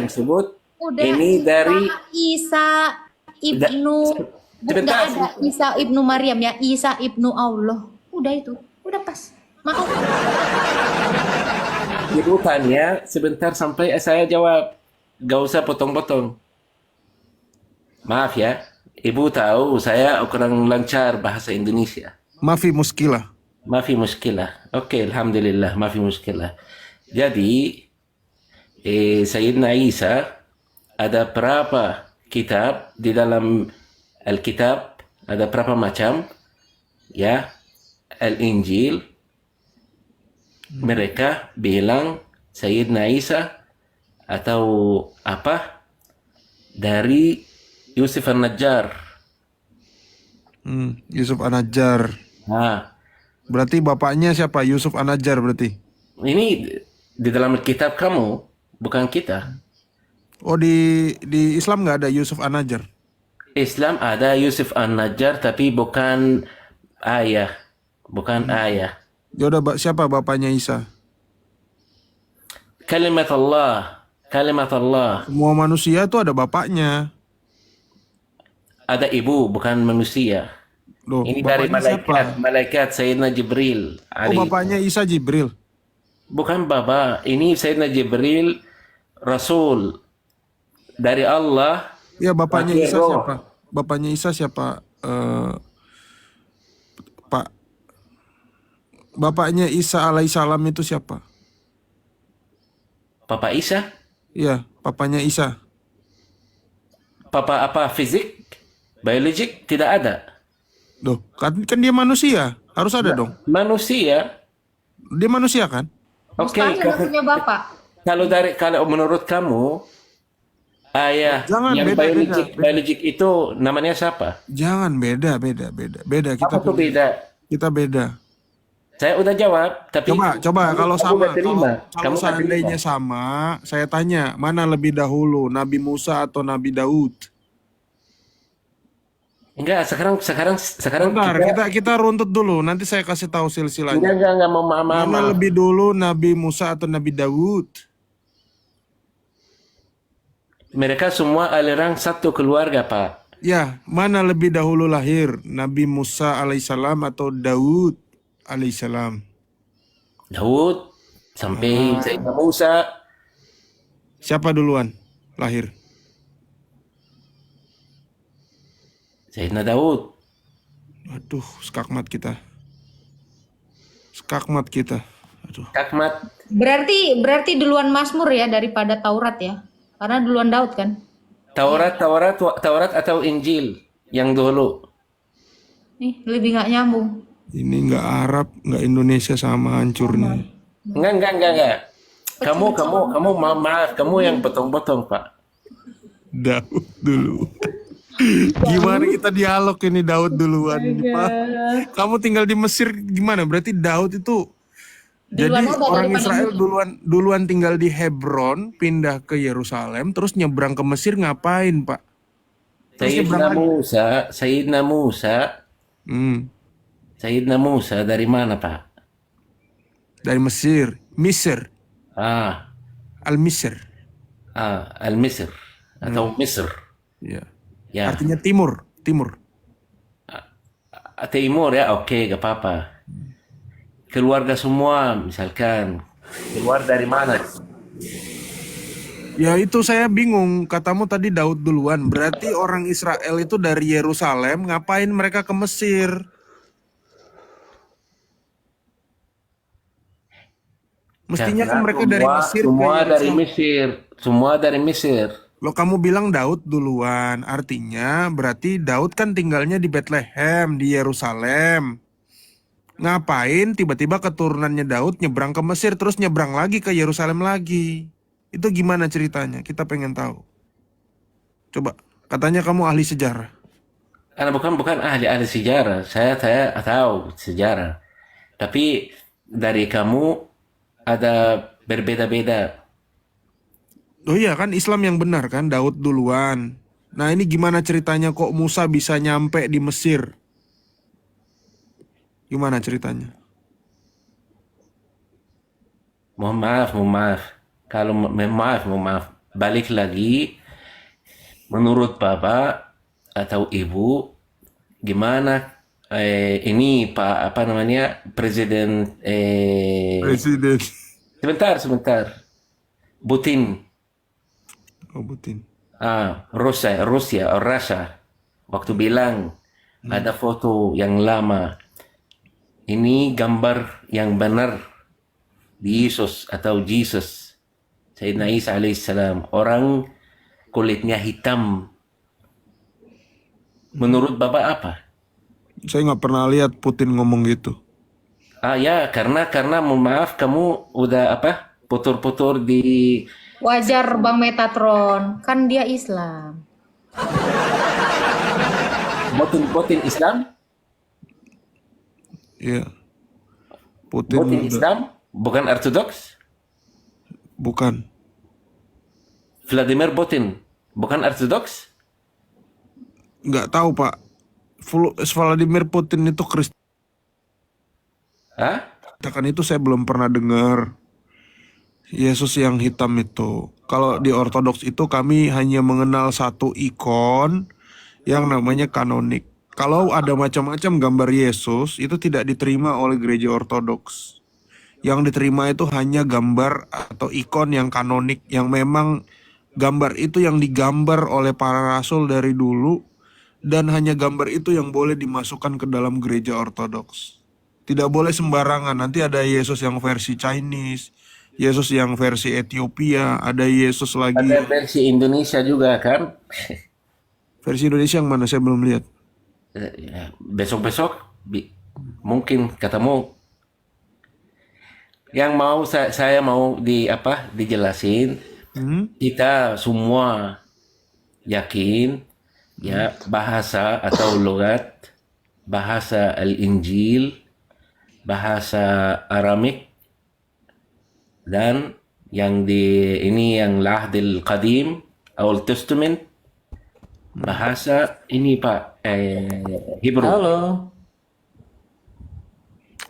sebut, Udah. ini dari Isa ibnu Sebentar. nggak ada Isa ibnu Maryam ya, Isa ibnu Allah. Udah itu, udah pas. Makasih. Ibu tanya sebentar sampai saya jawab. Gak usah potong-potong. Maaf ya, Ibu tahu saya kurang lancar bahasa Indonesia. Mafi muskilah. Mafi muskilah. Oke, alhamdulillah, mafi muskilah. Jadi, Sayyidina Isa ada berapa kitab di dalam Alkitab? Ada berapa macam? Ya, Al-Injil. Mereka bilang Sayyidina Isa atau apa? Dari Yusuf An-Najjar. Yusuf An-Najjar. Nah, Berarti bapaknya siapa? Yusuf An-Najjar berarti. ini di dalam kitab kamu, bukan kita. Oh, di Islam nggak ada Yusuf An-Najjar. Islam ada Yusuf An-Najjar tapi bukan ayah. Bukan ayah. Ya udah, siapa bapaknya Isa? Kalimat Allah. Kalimat Allah. Semua manusia itu ada bapaknya. Ada ibu, bukan manusia. Loh, Ini dari bapaknya siapa? malaikat Sayyidina Jibril. Oh, bapaknya Isa Jibril. Bukan bapa. Ini Sayyidina Jibril, Rasul dari Allah. Ya, bapaknya Pakai Isa roh. siapa? Bapaknya Isa siapa? Pak. Bapaknya Isa alaihissalam itu siapa? Papa Isa. Iya, papanya Isa. Papa apa? Fisik? Biologik? Tidak ada. Loh, kan dia manusia. Harus ada dong. Manusia. Dia manusia kan? Oke. Mustahil nggak punya bapak. Kalau menurut kamu ayah Jangan, yang beda. biologik itu namanya siapa? Jangan, beda. Kita Apa tuh beda? Kita beda. Saya udah jawab, tapi Coba kalau kamu sama, nggak terima. kalau Kamu nggak seandainya terima. sama, saya tanya, mana lebih dahulu, Nabi Musa atau Nabi Daud? Enggak, sekarang Bentar, kita runtut dulu, nanti saya kasih tahu silsilahnya. enggak mau Mana mama. lebih dulu, Nabi Musa atau Nabi Daud? Mereka semua aliran satu keluarga, Pak. Ya, mana lebih dahulu lahir, Nabi Musa alaihissalam atau Daud alaihissalam? Daud sampai Sayyidina Musa. Siapa duluan lahir? Sayyidina Daud. Aduh, skakmat kita. Aduh. Kakmat. Berarti duluan Mazmur ya daripada Taurat ya. Karena duluan Daud kan. Taurat atau Injil yang dulu. Nih, lebih nggak nyambung. Ini nggak Arab, nggak Indonesia sama hancurnya. Enggak. Kamu maaf, kamu yang potong-potong, Pak. Daud dulu. Gimana kita dialog ini Daud duluan? Pak? Kamu tinggal di Mesir gimana? Berarti Daud itu Duluan Jadi udah orang daripada Israel Yahudi. duluan tinggal di Hebron, pindah ke Yerusalem, terus nyebrang ke Mesir ngapain, Pak? Terus nyebrang lagi. Hmm, Sayyidina Musa dari mana, Pak? dari Mesir, Misr, Ah, Al-Misr. Al-Misr atau Misr. Ya. Ya, Artinya timur, timur. Timur ya, oke, gak apa-apa. Keluarga semua, misalkan. Keluar dari mana? Ya itu saya bingung, katamu tadi Daud duluan. Berarti orang Israel itu dari Yerusalem, ngapain mereka ke Mesir? Mestinya kan Karena mereka dari Mesir ke semua dari Yerusalem. Mesir. Semua dari Mesir. Loh kamu bilang Daud duluan, artinya berarti Daud kan tinggalnya di Bethlehem, di Yerusalem. Ngapain tiba-tiba keturunannya Daud nyebrang ke Mesir terus nyebrang lagi ke Yerusalem lagi? Itu gimana ceritanya? Kita pengen tahu. Coba, katanya kamu ahli sejarah. Karena bukan ahli sejarah. Saya tahu sejarah. Tapi dari kamu ada berbeda-beda. Oh iya kan Islam yang benar kan, Daud duluan. Nah ini gimana ceritanya kok Musa bisa nyampe di Mesir? Gimana ceritanya? Mohon maaf. Kalau mohon maaf. Balik lagi, menurut Bapak atau Ibu, gimana ini Pak apa namanya Presiden Presiden. sebentar. Putin, Oh Putin. Rusia waktu bilang ada foto yang lama. Ini gambar yang benar di Yesus atau Jesus. Sayyidina Isa alaihissalam. Orang kulitnya hitam. Menurut Bapak apa? Saya nggak pernah lihat Putin ngomong gitu. Ya, karena mohon maaf kamu udah apa? Putur-putur di Wajar Bang Metatron, kan dia Islam. Putin Islam? Iya. Putin Putin Islam? Bukan Ortodoks? bukan. Vladimir Putin bukan Ortodoks? Nggak tahu Pak. Vladimir Putin itu Kristen. Hah? Kan itu saya belum pernah dengar. Yesus yang hitam itu. Kalau di Ortodoks itu kami hanya mengenal satu ikon yang namanya kanonik. Kalau ada macam-macam gambar Yesus itu tidak diterima oleh gereja Ortodoks. Yang diterima itu hanya gambar atau ikon yang kanonik, yang memang gambar itu yang digambar oleh para rasul dari dulu, dan hanya gambar itu yang boleh dimasukkan ke dalam gereja Ortodoks. Tidak boleh sembarangan. Nanti ada Yesus yang versi Chinese, Yesus yang versi Ethiopia, ada Yesus lagi. Ada versi Indonesia juga kan? Versi Indonesia yang mana? Saya belum lihat. Besok-besok mungkin ketemu. Yang mau saya mau dijelasin. Kita semua yakin ya bahasa atau logat, bahasa Al-Injil, bahasa Aramik, dan yang yang Lahdil Qadim, Old Testament, bahasa ini Pak Hebrew. Halo.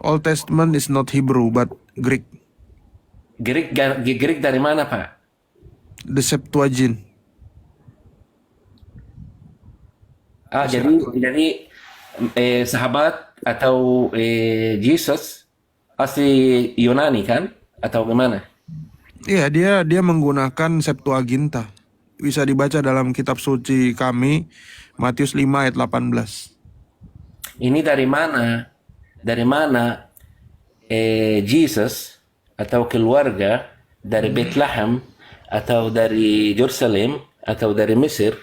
Old Testament is not Hebrew but Greek. Greek dari mana Pak? The Septuagint. Jadi sahabat atau Jesus asli Yunani kan? Atau gimana? Iya, dia menggunakan Septuaginta. Bisa dibaca dalam kitab suci kami, Matius 5 ayat 18. Ini dari mana? Dari mana Jesus atau keluarga dari Bethlehem atau dari Yerusalem atau dari Mesir,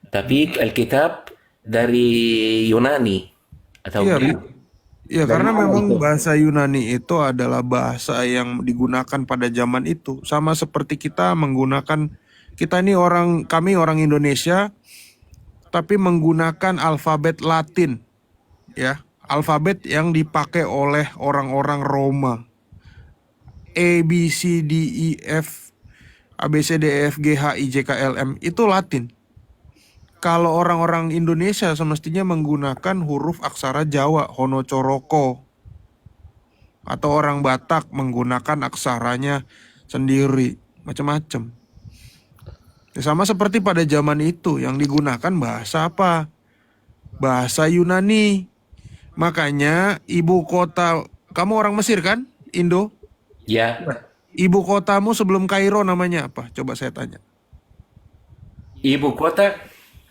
tapi Alkitab dari Yunani atau Greek? Iya, karena memang bahasa Yunani itu adalah bahasa yang digunakan pada zaman itu. Sama seperti kita menggunakan, kami orang Indonesia, tapi menggunakan alfabet Latin, ya, alfabet yang dipakai oleh orang-orang Roma. A, B, C, D, E, F, A, B, C, D, E, F, G, H, I, J, K, L, M itu Latin. Kalau orang-orang Indonesia semestinya menggunakan huruf aksara Jawa, Hono Coroko. Atau orang Batak menggunakan aksaranya sendiri, macam-macam. Ya, sama seperti pada zaman itu yang digunakan bahasa apa? Bahasa Yunani. Makanya ibu kota, kamu orang Mesir kan? Indo? Ya, Ibu kotamu sebelum Kairo namanya apa? Coba saya tanya. ibu kota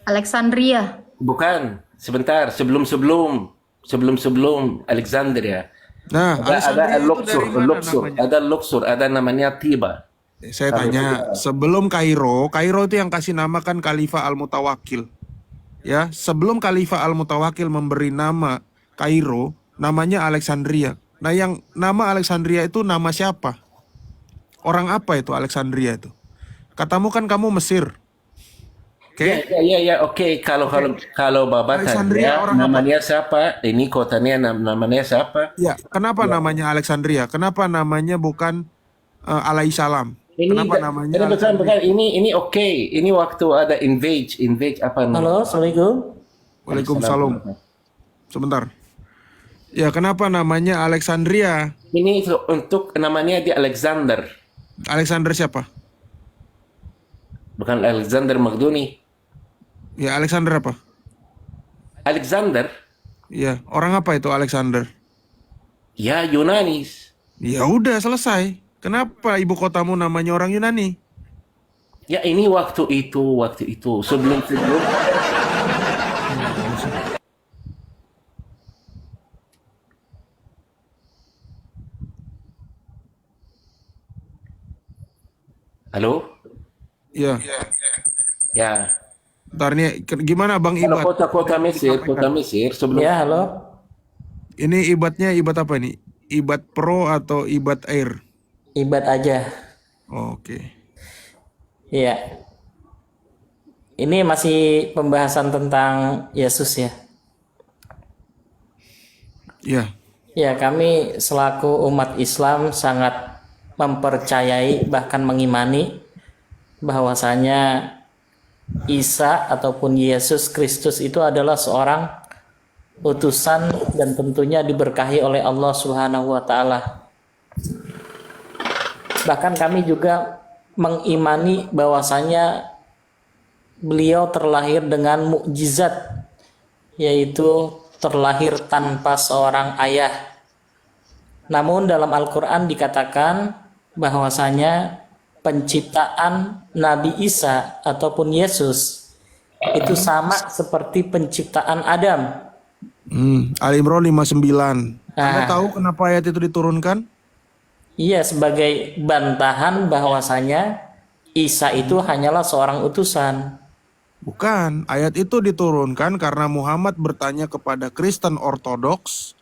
Alexandria. bukan. Sebentar, sebelum Alexandria. Nah, Ada Alexandria itu Luxor, dari mana Luxor, namanya? ada Luxor, ada namanya Tiba. Saya tanya, sebelum Kairo itu yang kasih nama kan Khalifah Al-Mutawakil. Ya, sebelum Khalifah Al-Mutawakil memberi nama Kairo, namanya Alexandria. Nah, yang nama Alexandria itu nama siapa? Orang apa itu Alexandria itu? Katamu kan kamu Mesir. Oke? Ya, oke. Kalau Bapak Alexandria tanya orang apa? namanya siapa? Ini kotanya namanya siapa? Ya, kenapa namanya Alexandria? Kenapa namanya bukan Alaihissalam? Kenapa namanya bukan. Ini oke. Ini waktu ada invade apa namanya? Halo, Assalamualaikum. Waalaikumsalam. Sebentar. Ya, kenapa namanya Alexandria? Ini untuk namanya di Alexander, Alexander siapa? bukan Alexander Magduni. Ya, Alexander apa? Alexander, Ya, orang apa itu Alexander? ya Yunani. Ya udah selesai. Kenapa ibu kotamu namanya orang Yunani? Ya ini waktu itu sebelum. Halo? Ya. Ya. Ntar nih, gimana Bang Kalau Ibat? kota Mesir sebelum. Ya, halo. Ini ibatnya ibat apa nih? Ibat Pro atau ibat Air? Ibad aja. Oke. Iya. Ini masih pembahasan tentang Yesus ya. Ya. Ya, kami selaku umat Islam sangat mempercayai bahkan mengimani bahwasanya Isa ataupun Yesus Kristus itu adalah seorang utusan dan tentunya diberkahi oleh Allah Subhanahu wa taala. Bahkan kami juga mengimani bahwasanya beliau terlahir dengan mukjizat, yaitu terlahir tanpa seorang ayah. Namun dalam Al-Quran dikatakan bahwasanya penciptaan Nabi Isa ataupun Yesus itu sama seperti penciptaan Adam. Ali Imran 59. Anda Nah. tahu kenapa ayat itu diturunkan? Iya, sebagai bantahan bahwasanya Isa itu hanyalah seorang utusan. Bukan, ayat itu diturunkan karena Muhammad bertanya kepada Kristen Ortodoks,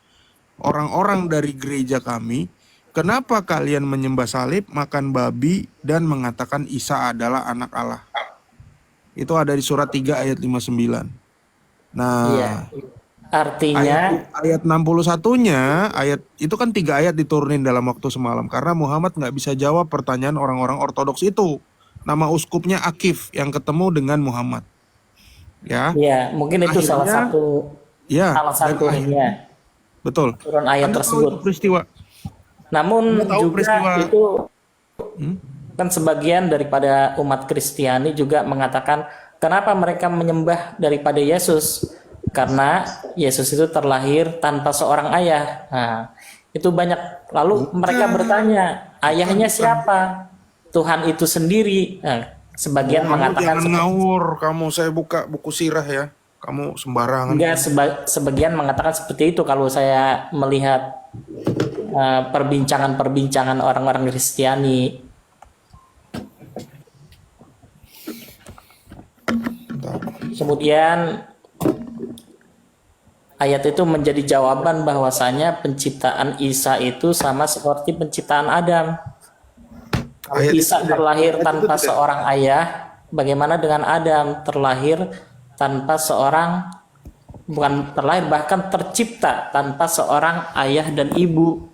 orang-orang dari gereja kami, kenapa kalian menyembah salib, makan babi, dan mengatakan Isa adalah anak Allah? Itu ada di surat 3 ayat 59. Nah, Iya. Artinya ayat 61-nya, ayat itu kan 3 ayat diturunin dalam waktu semalam karena Muhammad nggak bisa jawab pertanyaan orang-orang Ortodoks itu. Nama uskupnya Akif yang ketemu dengan Muhammad. Ya. ya, mungkin itu salah Akhirnya, satu Ya, salah dan satunya betul. turun ayat Anda tahu tersebut. itu peristiwa. Namun Anda tahu juga peristiwa. itu kan sebagian daripada umat Kristiani juga mengatakan kenapa mereka menyembah daripada Yesus, karena Yesus itu terlahir tanpa seorang ayah. Nah, itu banyak. Lalu mereka bertanya, ayahnya siapa? Tuhan itu sendiri. Nah, sebagian Kamu mengatakan jangan ngawur, kamu saya buka buku sirah ya. Kamu sembarangan. enggak, sebagian mengatakan seperti itu kalau saya melihat perbincangan-perbincangan orang-orang Kristiani. Kemudian ayat itu menjadi jawaban bahwasanya penciptaan Isa itu sama seperti penciptaan Adam. Kalau Ayat itu Isa tidak. terlahir Ayat itu tanpa tidak. seorang ayah, bagaimana dengan Adam terlahir tanpa seorang, bukan terlahir, bahkan tercipta tanpa seorang ayah dan ibu.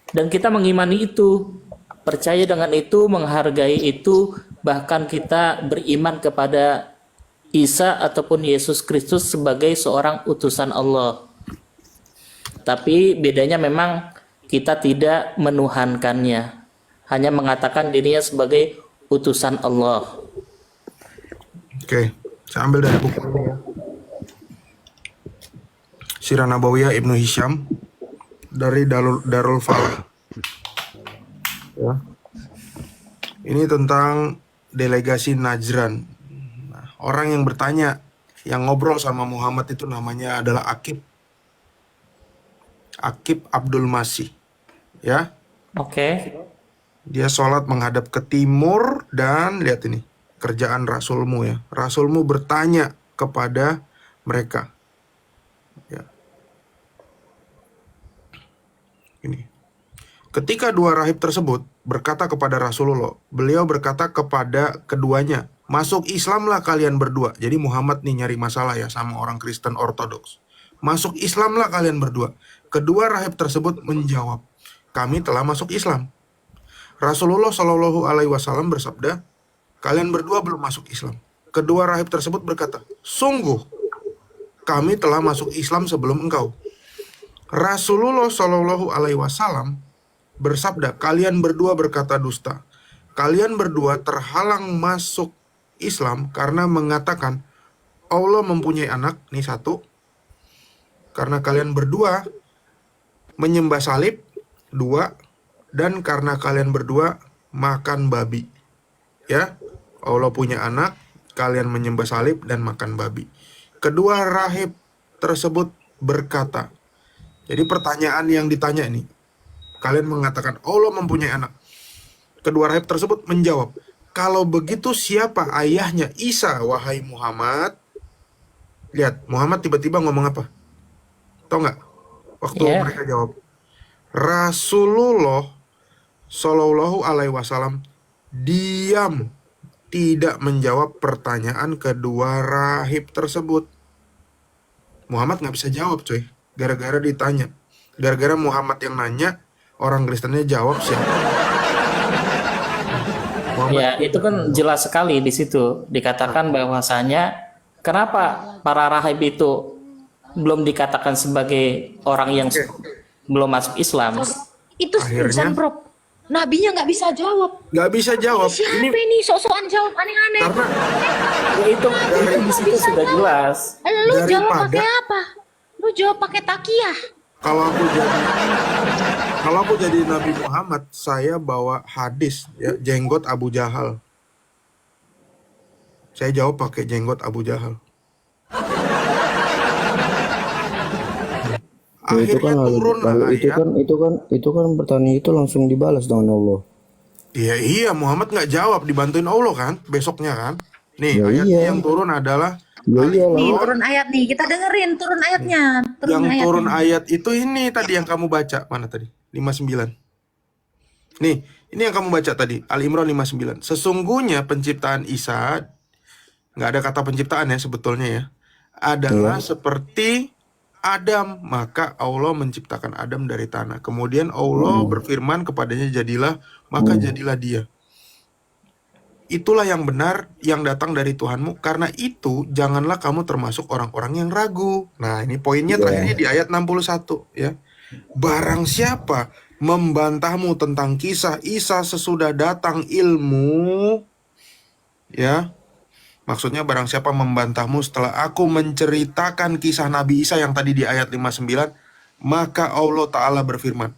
Dan kita mengimani itu. percaya dengan itu, menghargai itu, bahkan kita beriman kepada Isa ataupun Yesus Kristus sebagai seorang utusan Allah. Tapi bedanya memang kita tidak menuhankannya, hanya mengatakan dirinya sebagai utusan Allah. Oke, saya ambil dari buku ini ya. Sirah Nabawiyah Ibnu Hisham dari Darul Falah. Ya. Ini tentang delegasi Najran. Nah, orang yang bertanya, yang ngobrol sama Muhammad itu namanya adalah Akib Abdul Masih. Ya, Oke. dia sholat menghadap ke timur dan lihat ini kerjaan Rasulmu ya. Rasulmu bertanya kepada mereka. Ya. Ini. Ketika dua rahib tersebut berkata kepada Rasulullah, beliau berkata kepada keduanya, masuk Islamlah kalian berdua. Jadi Muhammad nih nyari masalah ya sama orang Kristen Ortodoks. Masuk Islamlah kalian berdua. Kedua rahib tersebut menjawab, kami telah masuk Islam. Rasulullah Shallallahu Alaihi Wasallam bersabda, kalian berdua belum masuk Islam. Kedua rahib tersebut berkata, sungguh kami telah masuk Islam sebelum engkau. Rasulullah Shallallahu Alaihi Wasallam bersabda, kalian berdua berkata dusta. Kalian berdua terhalang masuk Islam karena mengatakan Allah mempunyai anak. Ini satu. Karena kalian berdua menyembah salib. Dua. Dan karena kalian berdua makan babi. Ya, Allah punya anak, kalian menyembah salib dan makan babi. Kedua rahib tersebut berkata. Jadi pertanyaan yang ditanya ini, kalian mengatakan Allah mempunyai anak. Kedua rahib tersebut menjawab, kalau begitu siapa ayahnya Isa, wahai Muhammad? Lihat, Muhammad tiba-tiba ngomong apa? Tahu nggak? Waktu mereka jawab, Rasulullah Shallallahu Alaihi Wasallam diam, tidak menjawab pertanyaan kedua rahib tersebut. Muhammad nggak bisa jawab, coy. Gara-gara ditanya. Gara-gara Muhammad yang nanya, orang Kristennya jawab siapa? Ya, itu kan jelas sekali di situ dikatakan bahwasanya kenapa para rahib itu belum dikatakan sebagai orang yang belum masuk Islam. Itu urusan Prof. Nabinya nggak bisa jawab. Nggak bisa jawab. Siapa ini sok-sokan jawab aneh-aneh? Karena itu di situ sudah jelas. Lu jawab pakai apa? Lu jawab pakai takiyah. Kalau aku jadi Nabi Muhammad, saya bawa hadis ya, jenggot Abu Jahal. Saya jawab pakai jenggot Abu Jahal. Akhirnya turun ayat. Itu kan pertanyaan itu langsung dibalas dengan Allah. Iya, Muhammad nggak jawab, dibantuin Allah kan, besoknya kan. Nih, ayatnya yang turun adalah Nih, turun ayat nih. Kita dengerin turun ayatnya. Turun ayat itu ini tadi yang kamu baca. Mana tadi? 59. Nih, ini yang kamu baca tadi. Al-Imran 59. Sesungguhnya penciptaan Isa, nggak ada kata penciptaan ya sebetulnya ya, adalah seperti Adam. Maka Allah menciptakan Adam dari tanah. Kemudian Allah berfirman kepadanya, jadilah, maka jadilah dia. Itulah yang benar yang datang dari Tuhanmu. Karena itu janganlah kamu termasuk orang-orang yang ragu. Nah, ini poinnya terakhirnya di ayat 61 ya. Barang siapa membantahmu tentang kisah Isa sesudah datang ilmu, ya. Maksudnya barang siapa membantahmu setelah aku menceritakan kisah Nabi Isa yang tadi di ayat 59, maka Allah Ta'ala berfirman,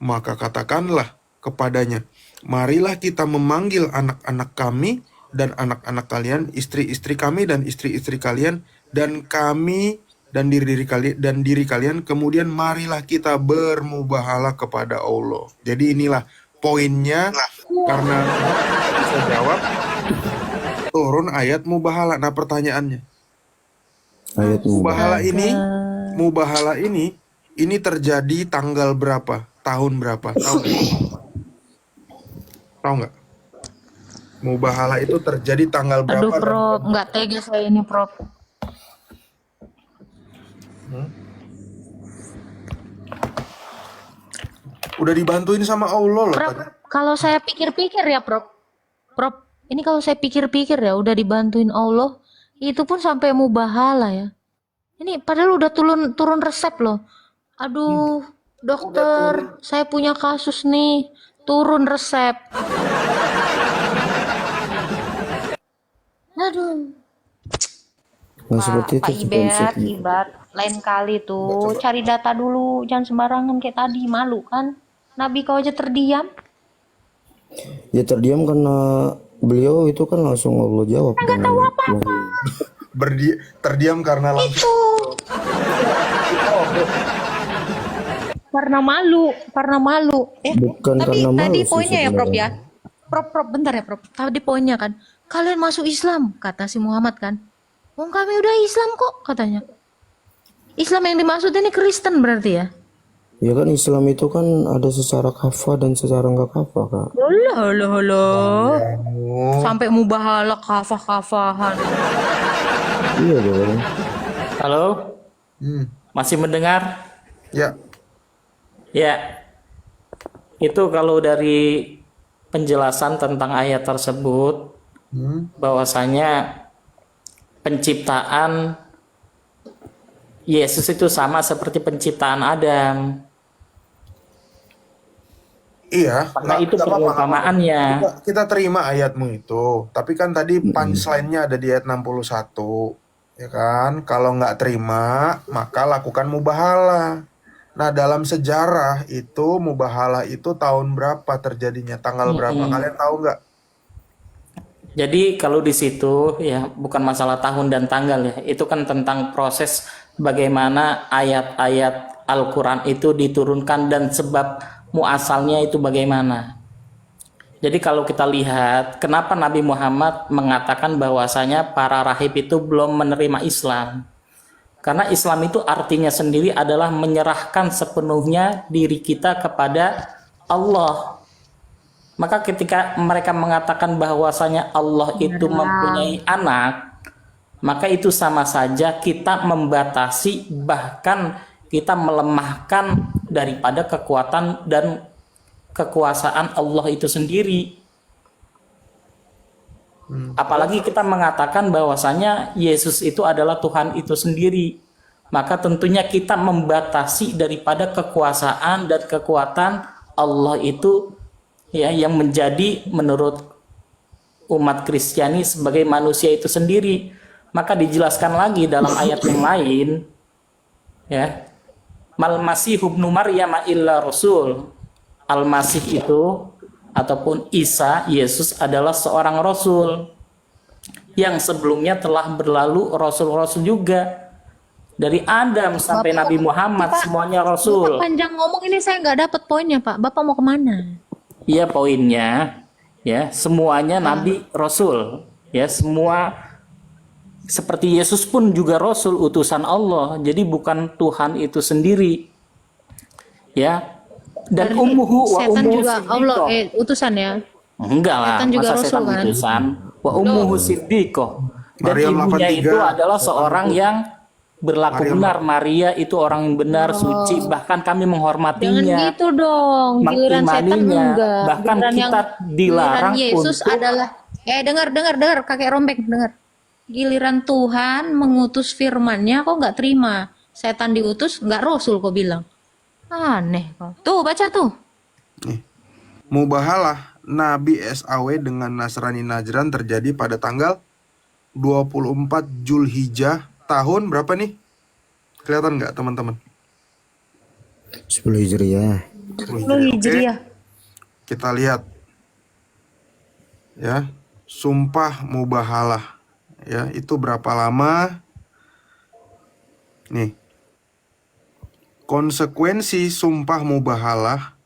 maka katakanlah kepadanya, marilah kita memanggil anak-anak kami dan anak-anak kalian, istri-istri kami dan istri-istri kalian, dan kami dan diri kalian, kemudian marilah kita bermubahalah kepada Allah. Jadi inilah poinnya, karena bisa jawab, turun ayat mubahalah. Nah, pertanyaannya, ayat mubahalah ini terjadi tanggal berapa? Tahun berapa? Tahu nggak? Mubahalah itu terjadi tanggal berapa? Aduh, Prof, nggak tega saya ini, Prof. Udah dibantuin sama Allah loh Prof, tadi. Kalau saya pikir-pikir ya, Prof, ini kalau saya pikir-pikir ya, udah dibantuin Allah, itu pun sampai mubahala ya. Ini padahal udah turun resep loh. Aduh, dokter, saya punya kasus nih, turun resep. Aduh, Nggak seperti itu Pak sih Ibet, konsepnya. lain kali tuh cari data dulu, jangan sembarangan kayak tadi, malu kan? Nabi kau aja terdiam. Ya terdiam karena beliau itu kan langsung Allah jawab Nggak tahu dengan apa-apa. Terdiam karena langsung. Itu karena malu. bukan Tapi karena malu tadi sih poinnya ya, Prof sebenarnya. ya. Prof, bentar ya, Prof. Tadi poinnya kan, kalian masuk Islam, kata si Muhammad kan. Wong kami udah Islam kok, katanya. Islam yang dimaksud ini Kristen berarti ya? Ya kan Islam itu kan ada secara kafah dan secara nggak kafah, Kak. Loh. Sampai mubahala kafah-kafahan. Iya dong. Halo, masih mendengar? Ya, Ya, itu kalau dari penjelasan tentang ayat tersebut, bahwasanya penciptaan Yesus itu sama seperti penciptaan Adam. iya. Karena itu nggak apa-apa. perumpamaannya. Kita terima ayatmu itu. Tapi kan tadi punchline-nya ada di ayat 61. Ya kan? Kalau nggak terima, maka lakukan mubahala. Nah, dalam sejarah itu mubahala itu tahun berapa terjadinya? Tanggal berapa? Kalian tahu nggak? Jadi kalau di situ ya bukan masalah tahun dan tanggal ya, itu kan tentang proses bagaimana ayat-ayat Al-Quran itu diturunkan dan sebab muasalnya itu bagaimana. Jadi kalau kita lihat kenapa Nabi Muhammad mengatakan bahwasanya para rahib itu belum menerima Islam. Karena Islam itu artinya sendiri adalah menyerahkan sepenuhnya diri kita kepada Allah. Maka ketika mereka mengatakan bahwasanya Allah itu mempunyai anak, maka itu sama saja kita membatasi, bahkan kita melemahkan daripada kekuatan dan kekuasaan Allah itu sendiri. Apalagi kita mengatakan bahwasanya Yesus itu adalah Tuhan itu sendiri. Maka tentunya kita membatasi daripada kekuasaan dan kekuatan Allah itu ya yang menjadi menurut umat Kristiani sebagai manusia itu sendiri. Maka dijelaskan lagi dalam ayat yang lain ya. Mal Masih ibnu Maryam illa rasul. Al-Masih itu ataupun Isa, Yesus adalah seorang rasul yang sebelumnya telah berlalu rasul-rasul juga. Dari Adam sampai Bapak, Nabi Muhammad Pak, semuanya Bapak rasul. panjang ngomong ini saya nggak dapat poinnya, Pak. Bapak mau kemana? Iya poinnya ya, semuanya nabi rasul. Ya, semua seperti Yesus pun juga rasul utusan Allah. Jadi bukan Tuhan itu sendiri. Ya. Dan Berarti ummuhu wa setan ummuhu juga Allah siddiqah. utusan ya. Enggak lah, Setan juga masa rasul setan kan? utusan. Wa ummuhu siddiqah. Dan Maryam ibunya 83. itu adalah seorang yang berlaku Maryam. benar. Maria itu orang yang benar, suci, bahkan kami Jangan menghormatinya, gitu dong. Giliran setan mengimaninya. enggak. Bahkan Giliran kita dilarang giliran Yesus untuk adalah dengar kakek rombeng dengar. Giliran Tuhan mengutus firman-Nya kok nggak terima. Setan diutus nggak rasul kok bilang. Aneh kok. Tuh baca tuh. Mubahalah Nabi SAW dengan Nasrani Najran terjadi pada tanggal 24 Zulhijjah tahun berapa nih? Kelihatan nggak teman-teman? 10 Hijriah. 10 10 Hijriah. Hijriah. Oke. Kita lihat ya, Sumpah Mubahalah ya, itu berapa lama? Nih. Konsekuensi Sumpah Mubahalah,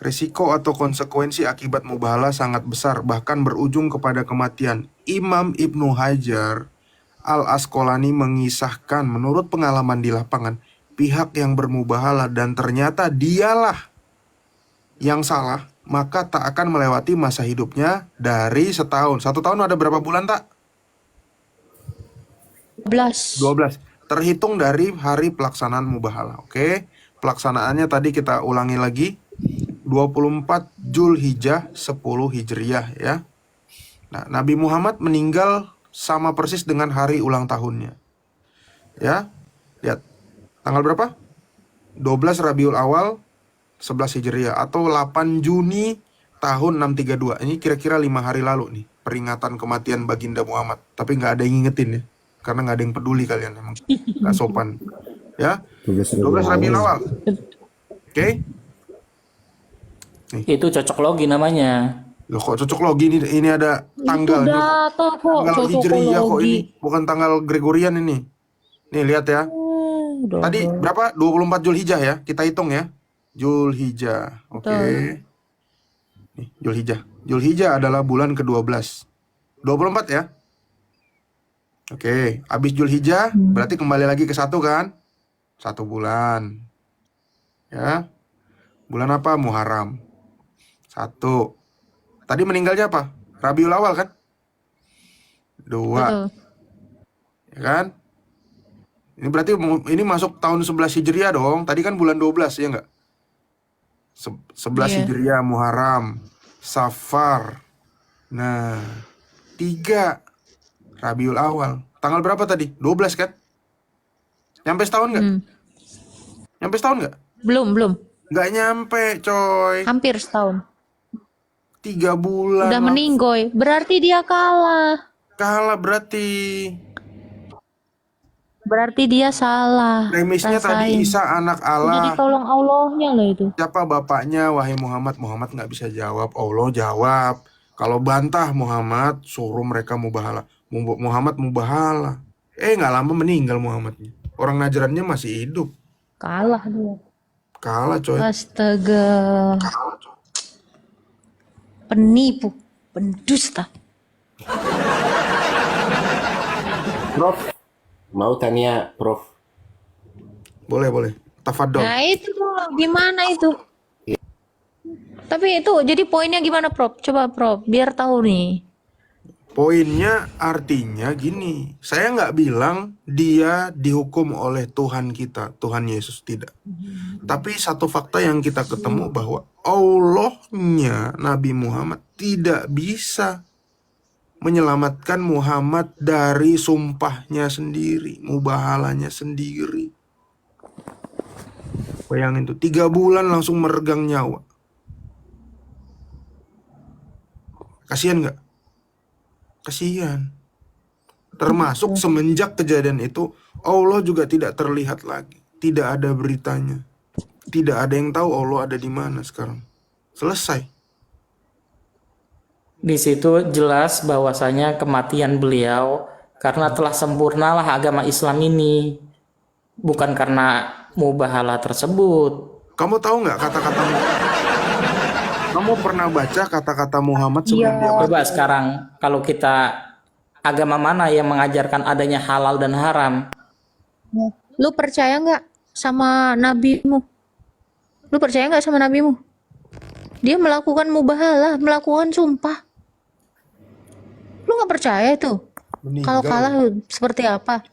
risiko atau konsekuensi akibat mubahalah sangat besar, bahkan berujung kepada kematian. Imam Ibnu Hajar Al-Asqalani mengisahkan menurut pengalaman di lapangan, pihak yang bermubahalah dan ternyata dialah yang salah, maka tak akan melewati masa hidupnya dari setahun. 1 tahun ada berapa bulan, tak? 12. 12. Terhitung dari hari pelaksanaan mubahalah. Oke. Pelaksanaannya tadi kita ulangi lagi. 24 Zulhijjah 10 Hijriah ya. Nah, Nabi Muhammad meninggal sama persis dengan hari ulang tahunnya. Ya. Lihat. Tanggal berapa? 12 Rabiul Awal 11 Hijriah atau 8 Juni tahun 632. Ini kira-kira 5 hari lalu nih, peringatan kematian Baginda Muhammad. Tapi nggak ada yang ngingetin ya, karena nggak ada yang peduli kalian, emang nggak sopan. Ya, 12 Rabiul Awal. Oke. Itu cocok logi namanya. Loh, kok cocok logi ini ada tanggal nih. Data kok Tanggal Hijriyah kok cocokologi. ini, bukan tanggal Gregorian ini. Nih lihat ya. Tadi berapa? 24 Zulhijjah ya. Kita hitung ya. Zulhijjah. Oke. Nih, Zulhijjah. Zulhijjah adalah bulan ke-12. 24 ya. Oke, habis Zulhijjah berarti kembali lagi ke 1 kan? 1 bulan. Ya. Bulan apa? Muharram. 1. Tadi meninggalnya apa? Rabiul Awal kan? 2. Betul. Ya kan? Ini berarti ini masuk tahun 11 Hijriah dong. Tadi kan bulan 12 ya enggak? 11 Iya. Hijriah Muharram, Safar. Nah, 3 Rabiul Awal. Tanggal berapa tadi? 12 kan? Nyampe setahun nggak? Nyampe setahun nggak? Belum. Nggak nyampe, coy. Hampir setahun. 3 bulan. Udah meninggoy. Berarti dia kalah. Kalah berarti. Berarti dia salah. Premisnya tadi Rasain. Isa anak Jadi Allah. tolong Allahnya loh itu. Siapa bapaknya? Wahai Muhammad. Muhammad nggak bisa jawab. Allah jawab. Kalau bantah Muhammad, suruh mereka mubahala. Muhammad mubahala. Nggak lama meninggal Muhammadnya. Orang Najrannya masih hidup. Kalah dia. Kalah, coy. Astaga. Penipu. Pendusta. Prof, mau tanya Prof. Boleh. Tafadol. Nah itu tuh gimana itu? Tapi itu jadi poinnya gimana Prof? Coba Prof, biar tahu nih. Poinnya artinya gini. Saya nggak bilang dia dihukum oleh Tuhan kita, Tuhan Yesus, tidak. Tapi satu fakta yang kita ketemu bahwa Allahnya Nabi Muhammad tidak bisa menyelamatkan Muhammad dari sumpahnya sendiri, mubahalanya sendiri. Bayangin tuh, 3 bulan langsung meregang nyawa. Kasihan nggak? Kasihan. Termasuk semenjak kejadian itu, Allah juga tidak terlihat lagi. Tidak ada beritanya. Tidak ada yang tahu Allah ada di mana sekarang. Selesai. Di situ jelas bahwasanya kematian beliau karena telah sempurnalah agama Islam ini, bukan karena mubahalah tersebut. Kamu tahu nggak kata-kata Kamu pernah baca kata-kata Muhammad sebelum dia mati? Coba sekarang kalau kita agama mana yang mengajarkan adanya halal dan haram? Lu percaya nggak sama nabimu? Lu percaya nggak sama nabimu? Dia melakukan mubahalah, melakukan sumpah. Lu nggak percaya itu? Kalau kalah seperti apa?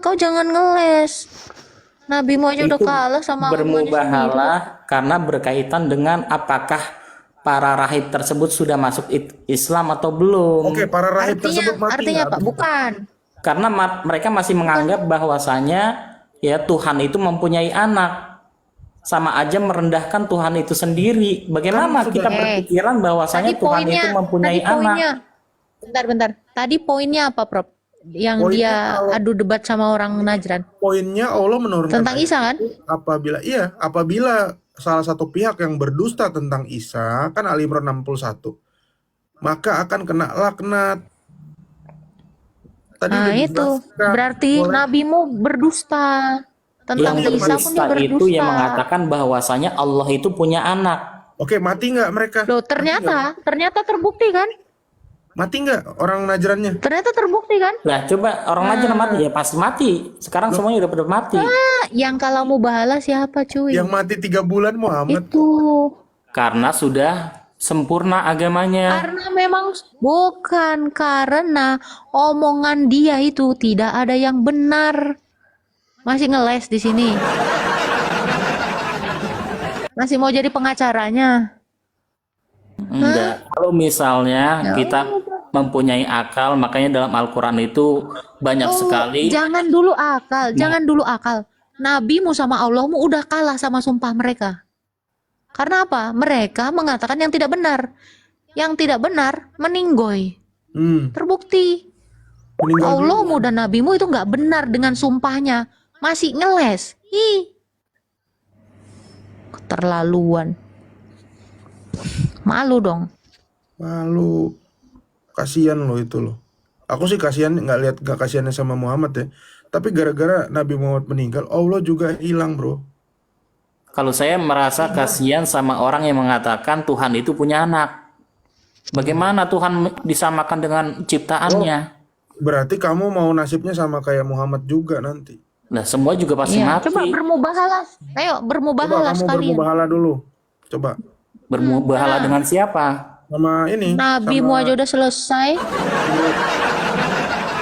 Kau jangan ngeles. Nabimu aja udah kalah sama agamanya sendiri. Bermubahalah karena berkaitan dengan apakah para rahib tersebut sudah masuk Islam atau belum. Oke, para rahib tersebut mati Artinya nggak? apa? Bukan. Karena mereka masih menganggap bahwasanya ya Tuhan itu mempunyai anak. Sama aja merendahkan Tuhan itu sendiri. Bagaimana kita berpikiran bahwasanya Tuhan itu mempunyai anak? Bentar. Tadi poinnya apa, Prof? Yang dia adu debat sama orang Najran. Poinnya Allah menurunkan Tentang Isa kan? Apabila salah satu pihak yang berdusta tentang Isa, kan Ali Imran 61, maka akan kena laknat. Tadi Nah udah itu dijelaskan. berarti nabimu berdusta tentang Yang Isa pun dia berdusta itu berdusta. yang mengatakan bahwasanya Allah itu punya anak. Oke, mati nggak mereka? Loh, ternyata terbukti kan? Mati nggak orang Najrannya? Ternyata terbukti kan? Lah coba orang Najran mati ya pasti mati. Sekarang semuanya udah pada mati. Yang kalau mubahalah siapa cuy? Yang mati 3 bulan Muhammad. Itu Karena sudah sempurna agamanya. karena memang bukan karena omongan dia itu tidak ada yang benar. Masih ngeles di sini. Masih mau jadi pengacaranya? Enggak. Kalau misalnya kita mempunyai akal, makanya dalam Al-Quran itu banyak sekali. Jangan dulu akal, jangan dulu akal. Nabimu sama Allahmu udah kalah sama sumpah mereka. Karena apa? Mereka mengatakan yang tidak benar. Yang tidak benar meninggoy. Terbukti. Meninggal dulu. Allahmu dan nabimu itu nggak benar dengan sumpahnya. Masih ngeles. Ih. Keterlaluan. Malu dong. Malu. Kasihan loh itu loh. Aku sih kasihan, nggak kasihannya sama Muhammad ya. Tapi gara-gara Nabi Muhammad meninggal, Allah juga hilang, bro. Kalau saya merasa kasihan sama orang yang mengatakan Tuhan itu punya anak. Bagaimana Tuhan disamakan dengan ciptaannya? Berarti kamu mau nasibnya sama kayak Muhammad juga nanti. Nah, semua juga pasti Iya, mati. coba bermubahalah. Ayo Coba bermubahalah kamu sekalian. bermubahala dulu. Coba. Bermubahala dengan siapa? Sama ini. Nabimu aja udah selesai.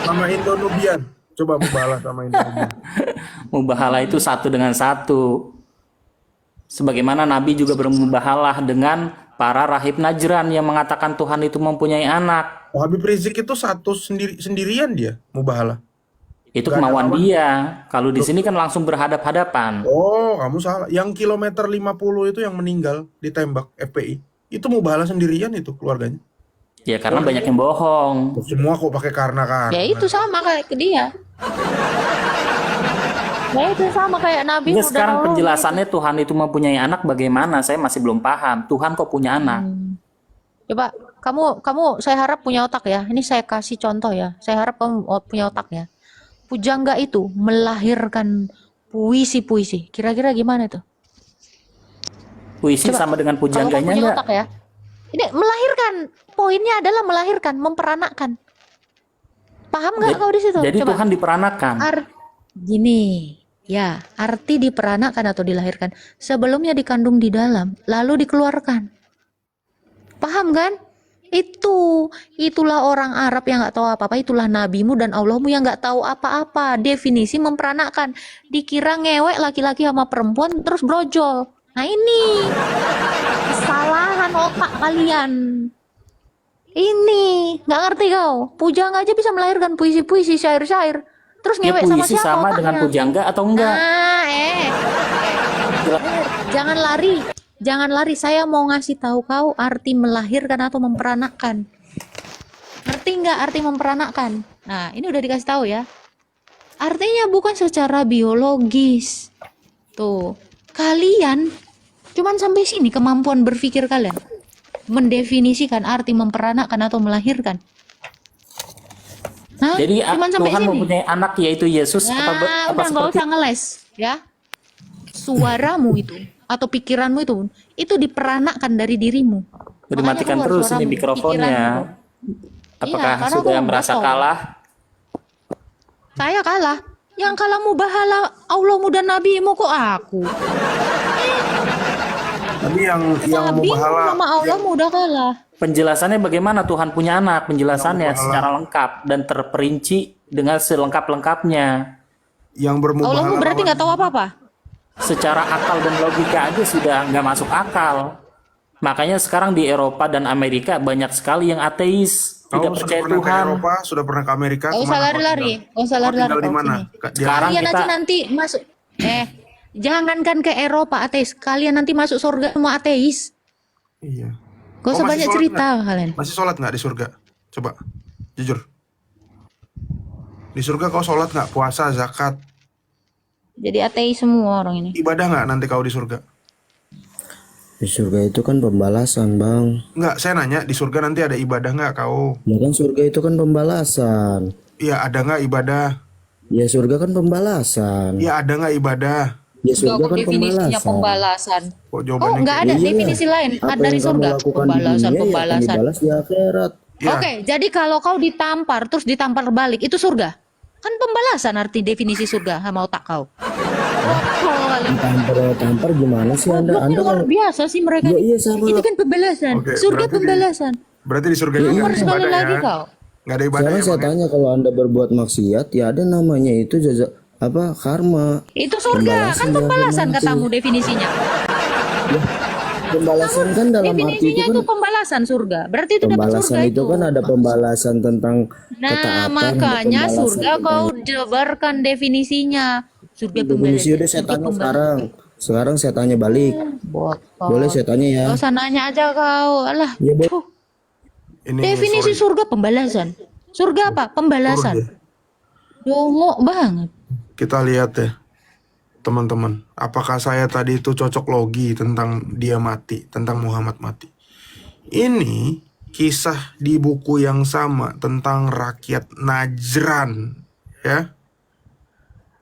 Sama Indonubian. Coba mubahala sama Indonubian. Mubahala itu satu dengan satu. Sebagaimana Nabi juga bermubahalah dengan para rahib Najran yang mengatakan Tuhan itu mempunyai anak. Oh, Habib Rizik itu satu sendirian dia mubahala. Itu Gak ada kemauan lawan. dia. Kalau di sini kan langsung berhadap-hadapan. Oh, kamu salah. Yang kilometer 50 itu yang meninggal ditembak FPI. Itu mubahala sendirian itu keluarganya. Ya karena banyak yang bohong. Semua kok pakai karena. Ya itu sama kayak ke dia. Ya itu sama kayak Nabi Ya udah sekarang nolongin. penjelasannya Tuhan itu mempunyai anak bagaimana? Saya masih belum paham. Tuhan kok punya anak? Coba kamu saya harap punya otak ya. Ini saya kasih contoh ya. Saya harap kamu punya otak ya. Pujangga itu melahirkan puisi-puisi. Kira-kira gimana itu? Puisi Coba, sama dengan Kalau kamu pujangganya punya enggak? otak ya. Ini melahirkan. Poinnya adalah melahirkan, memperanakkan. Paham nggak kau di situ? Jadi Coba. Tuhan diperanakan. Gini, ya, arti diperanakan atau dilahirkan. Sebelumnya dikandung di dalam, lalu dikeluarkan. Paham kan? Itulah orang Arab yang nggak tahu apa-apa. Itulah nabimu dan Allahmu yang nggak tahu apa-apa. Definisi memperanakan. Dikira ngewek laki-laki sama perempuan terus brojol. Nah ini kesalahan otak kalian. Ini nggak ngerti kau. Pujangga aja bisa melahirkan puisi-puisi, syair-syair. Terus Ya ngewek sama puisi siapa sama dengan otaknya? pujangga atau enggak? Nah, jangan lari. Jangan lari. Saya mau ngasih tahu kau arti melahirkan atau memperanakan. Ngerti nggak arti memperanakan? Nah, ini udah dikasih tahu ya. Artinya bukan secara biologis. Tuh, kalian cuman sampai sini kemampuan berpikir kalian. Mendefinisikan arti memperanakan atau melahirkan. Hah? Jadi Cuman sampai Tuhan sini. mempunyai anak yaitu Yesus Nah, apa udah nggak seperti usah ngeles, ya. Suaramu itu atau pikiranmu itu diperanakkan dari dirimu. dimatikan Makanya keluar terus ini suaramu, mikrofonnya? pikiranmu. Apakah Iya, karena sudah aku merasa botol. kalah? Saya kalah. Yang kalah mubahala Allahmu dan nabimu kok aku. Tapi yang Nabimu mubahala sama Allahmu udah kalah. Penjelasannya bagaimana Tuhan punya anak? Penjelasannya Yang secara lengkap dan terperinci dengan selengkap-lengkapnya. yang bermubahala Allahmu berarti lawan- nggak tahu apa-apa. Secara akal dan logika aja sudah nggak masuk akal. Makanya sekarang di Eropa dan Amerika banyak sekali yang ateis, Kamu tidak sudah percaya pernah ke Tuhan. Eropa, sudah pernah ke Amerika? Gak usah kemana kau lari-lari. tinggal? Gak usah Kau lari-lari. tinggal di kau mana? sini. Sekarang Kalian aja kita- nanti masuk. Jangankan ke Eropa ateis. Kalian nanti masuk surga semua ateis. Iya. Gak usah Kau masih banyak sholat cerita nggak? kalian. Masih sholat nggak di surga? Coba, jujur. Di surga kau sholat nggak? Puasa, zakat, Jadi ateis semua orang ini. ibadah nggak nanti kau di surga? Di surga itu kan pembalasan, Bang. Nggak, saya nanya di surga nanti ada ibadah nggak kau? Ya kan surga itu kan pembalasan. Iya, ada nggak ibadah? Ya surga kan pembalasan. Iya, ada nggak ibadah? Ya surga kan definisinya pembalasan. pembalasan. Kok Oh, jawabannya nggak kayak ada Iya. definisi lain. Apa Dari yang kamu surga. lakukan di Pembalasan, dunia ya akan pembalasan. dibalas di akhirat. Iya. Oke, jadi kalau kau ditampar terus ditampar balik itu surga. Kan pembalasan arti definisi surga sama otak kau. Tampar gimana sih Anda? Gobloknya Anda luar kalau biasa sih mereka. Ya iya, sama Itu lah. kan pembalasan. Oke, Surga berarti di- pembalasan. Berarti di surga nggak Tampar ada sekali ibadah lagi ya? kau. Nggak ada ibadah sekarang ya, saya Bang, ya? tanya kalau Anda berbuat maksiat, ya ada namanya itu karma. Itu surga, kan Pembalasan pembalasan yang katamu definisinya. Pembalasan kan dalam arti itu Definisinya kan itu pembalasan surga. Berarti itu dapat surga pembalasan itu itu. kan ada pembalasan tentang Nah, ketaatan, ada makanya pembalasan surga tentang kau debarkan definisinya. Surga definisi. pembalasan. Udah saya Surga tanya pembalasan. sekarang. Sekarang saya tanya balik. Boleh saya tanya ya? Gak usah nanya aja kau. Alah. Ya, boleh. Puh. Ini Definisi sorry. surga pembalasan. Surga apa? Pembalasan. Surga. Dongok banget. Kita lihat ya, teman-teman. Apakah saya tadi itu cocok logi tentang dia mati, tentang Muhammad mati? Ini kisah di buku yang sama tentang rakyat Najran, ya.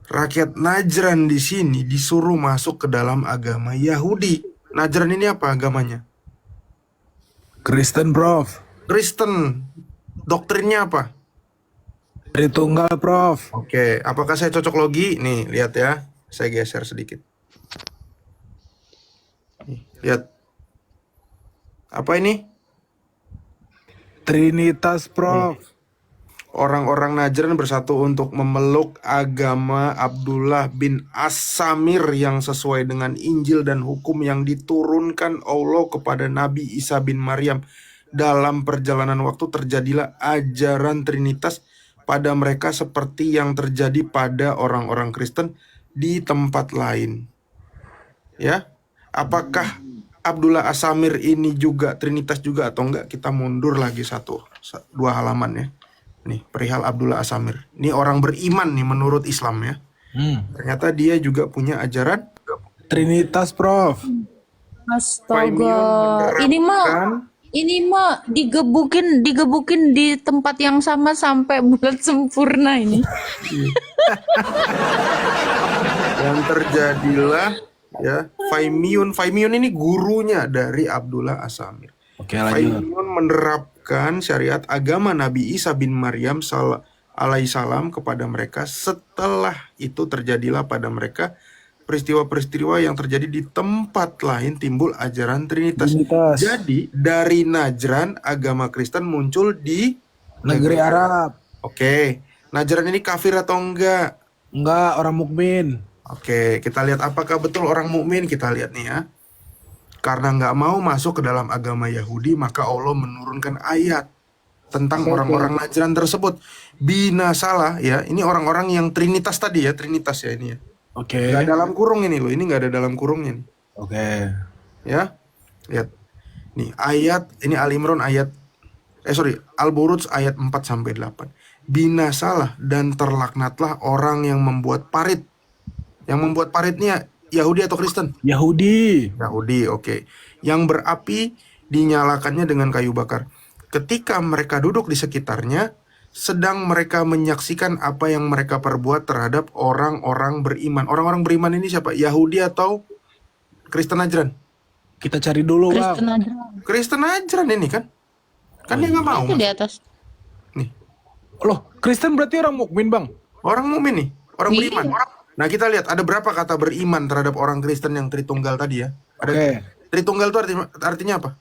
Rakyat Najran di sini disuruh masuk ke dalam agama Yahudi. Najran ini apa agamanya? Kristen, Prof. Kristen. Doktrinnya apa? Tritunggal, Prof. Oke, apakah saya cocok logi? Nih, lihat ya. Saya geser sedikit. Nih, lihat. Apa ini? Trinitas, Prof. Orang-orang Najran bersatu untuk memeluk agama Abdullah bin As-Samir yang sesuai dengan Injil dan hukum yang diturunkan Allah kepada Nabi Isa bin Maryam. Dalam perjalanan waktu terjadilah ajaran Trinitas pada mereka seperti yang terjadi pada orang-orang Kristen di tempat lain. Ya, apakah Abdullah As-Samir ini juga Trinitas juga atau enggak? Kita mundur lagi dua halaman ya. Nih, perihal Abdullah As-Samir. Ini orang beriman nih menurut Islam ya. Ternyata dia juga punya ajaran Trinitas, Prof. Astaga. Ini mah digebukin di tempat yang sama sampai bulan sempurna ini. yang terjadilah ya Faimiun ini gurunya dari Abdullah As-Samir. Oke, lanjut. Faimiun menerapkan syariat agama Nabi Isa bin Maryam alaihissalam kepada mereka. Setelah itu terjadilah pada mereka peristiwa-peristiwa yang terjadi di tempat lain, timbul ajaran Trinitas. Jadi dari Najran agama Kristen muncul di Negeri Arab. Oke, Najran ini kafir atau enggak? Enggak, orang mukmin. Oke, kita lihat apakah betul orang mukmin. Kita lihat nih ya. Karena nggak mau masuk ke dalam agama Yahudi, maka Allah menurunkan ayat tentang orang-orang Najran tersebut. Binasalah ya, ini orang-orang yang Trinitas tadi ya, Trinitas ya ini ya. Oke. Nggak dalam kurung ini loh, ini nggak ada dalam kurungnya nih. Oke. Ya, lihat. Nih ayat, ini Al-Imran Al-Buruj ayat 4-8. Binasalah dan terlaknatlah orang yang membuat parit. Yang membuat paritnya Yahudi atau Kristen? Yahudi. Yahudi, oke. Yang berapi dinyalakannya dengan kayu bakar. Ketika mereka duduk di sekitarnya, sedang mereka menyaksikan apa yang mereka perbuat terhadap orang-orang beriman. Orang-orang beriman ini siapa? Yahudi atau Kristen Najran? Kita cari dulu, Bang. Kristen aja. Kristen Najran ini kan? Kan dia nggak mau. Itu di atas. Nih, Loh, Kristen berarti orang mukmin, Bang. orang mukmin nih, orang Iya. beriman. Nah, kita lihat ada berapa kata beriman terhadap orang Kristen yang Tritunggal tadi ya? Ada Oke. Tritunggal itu artinya apa?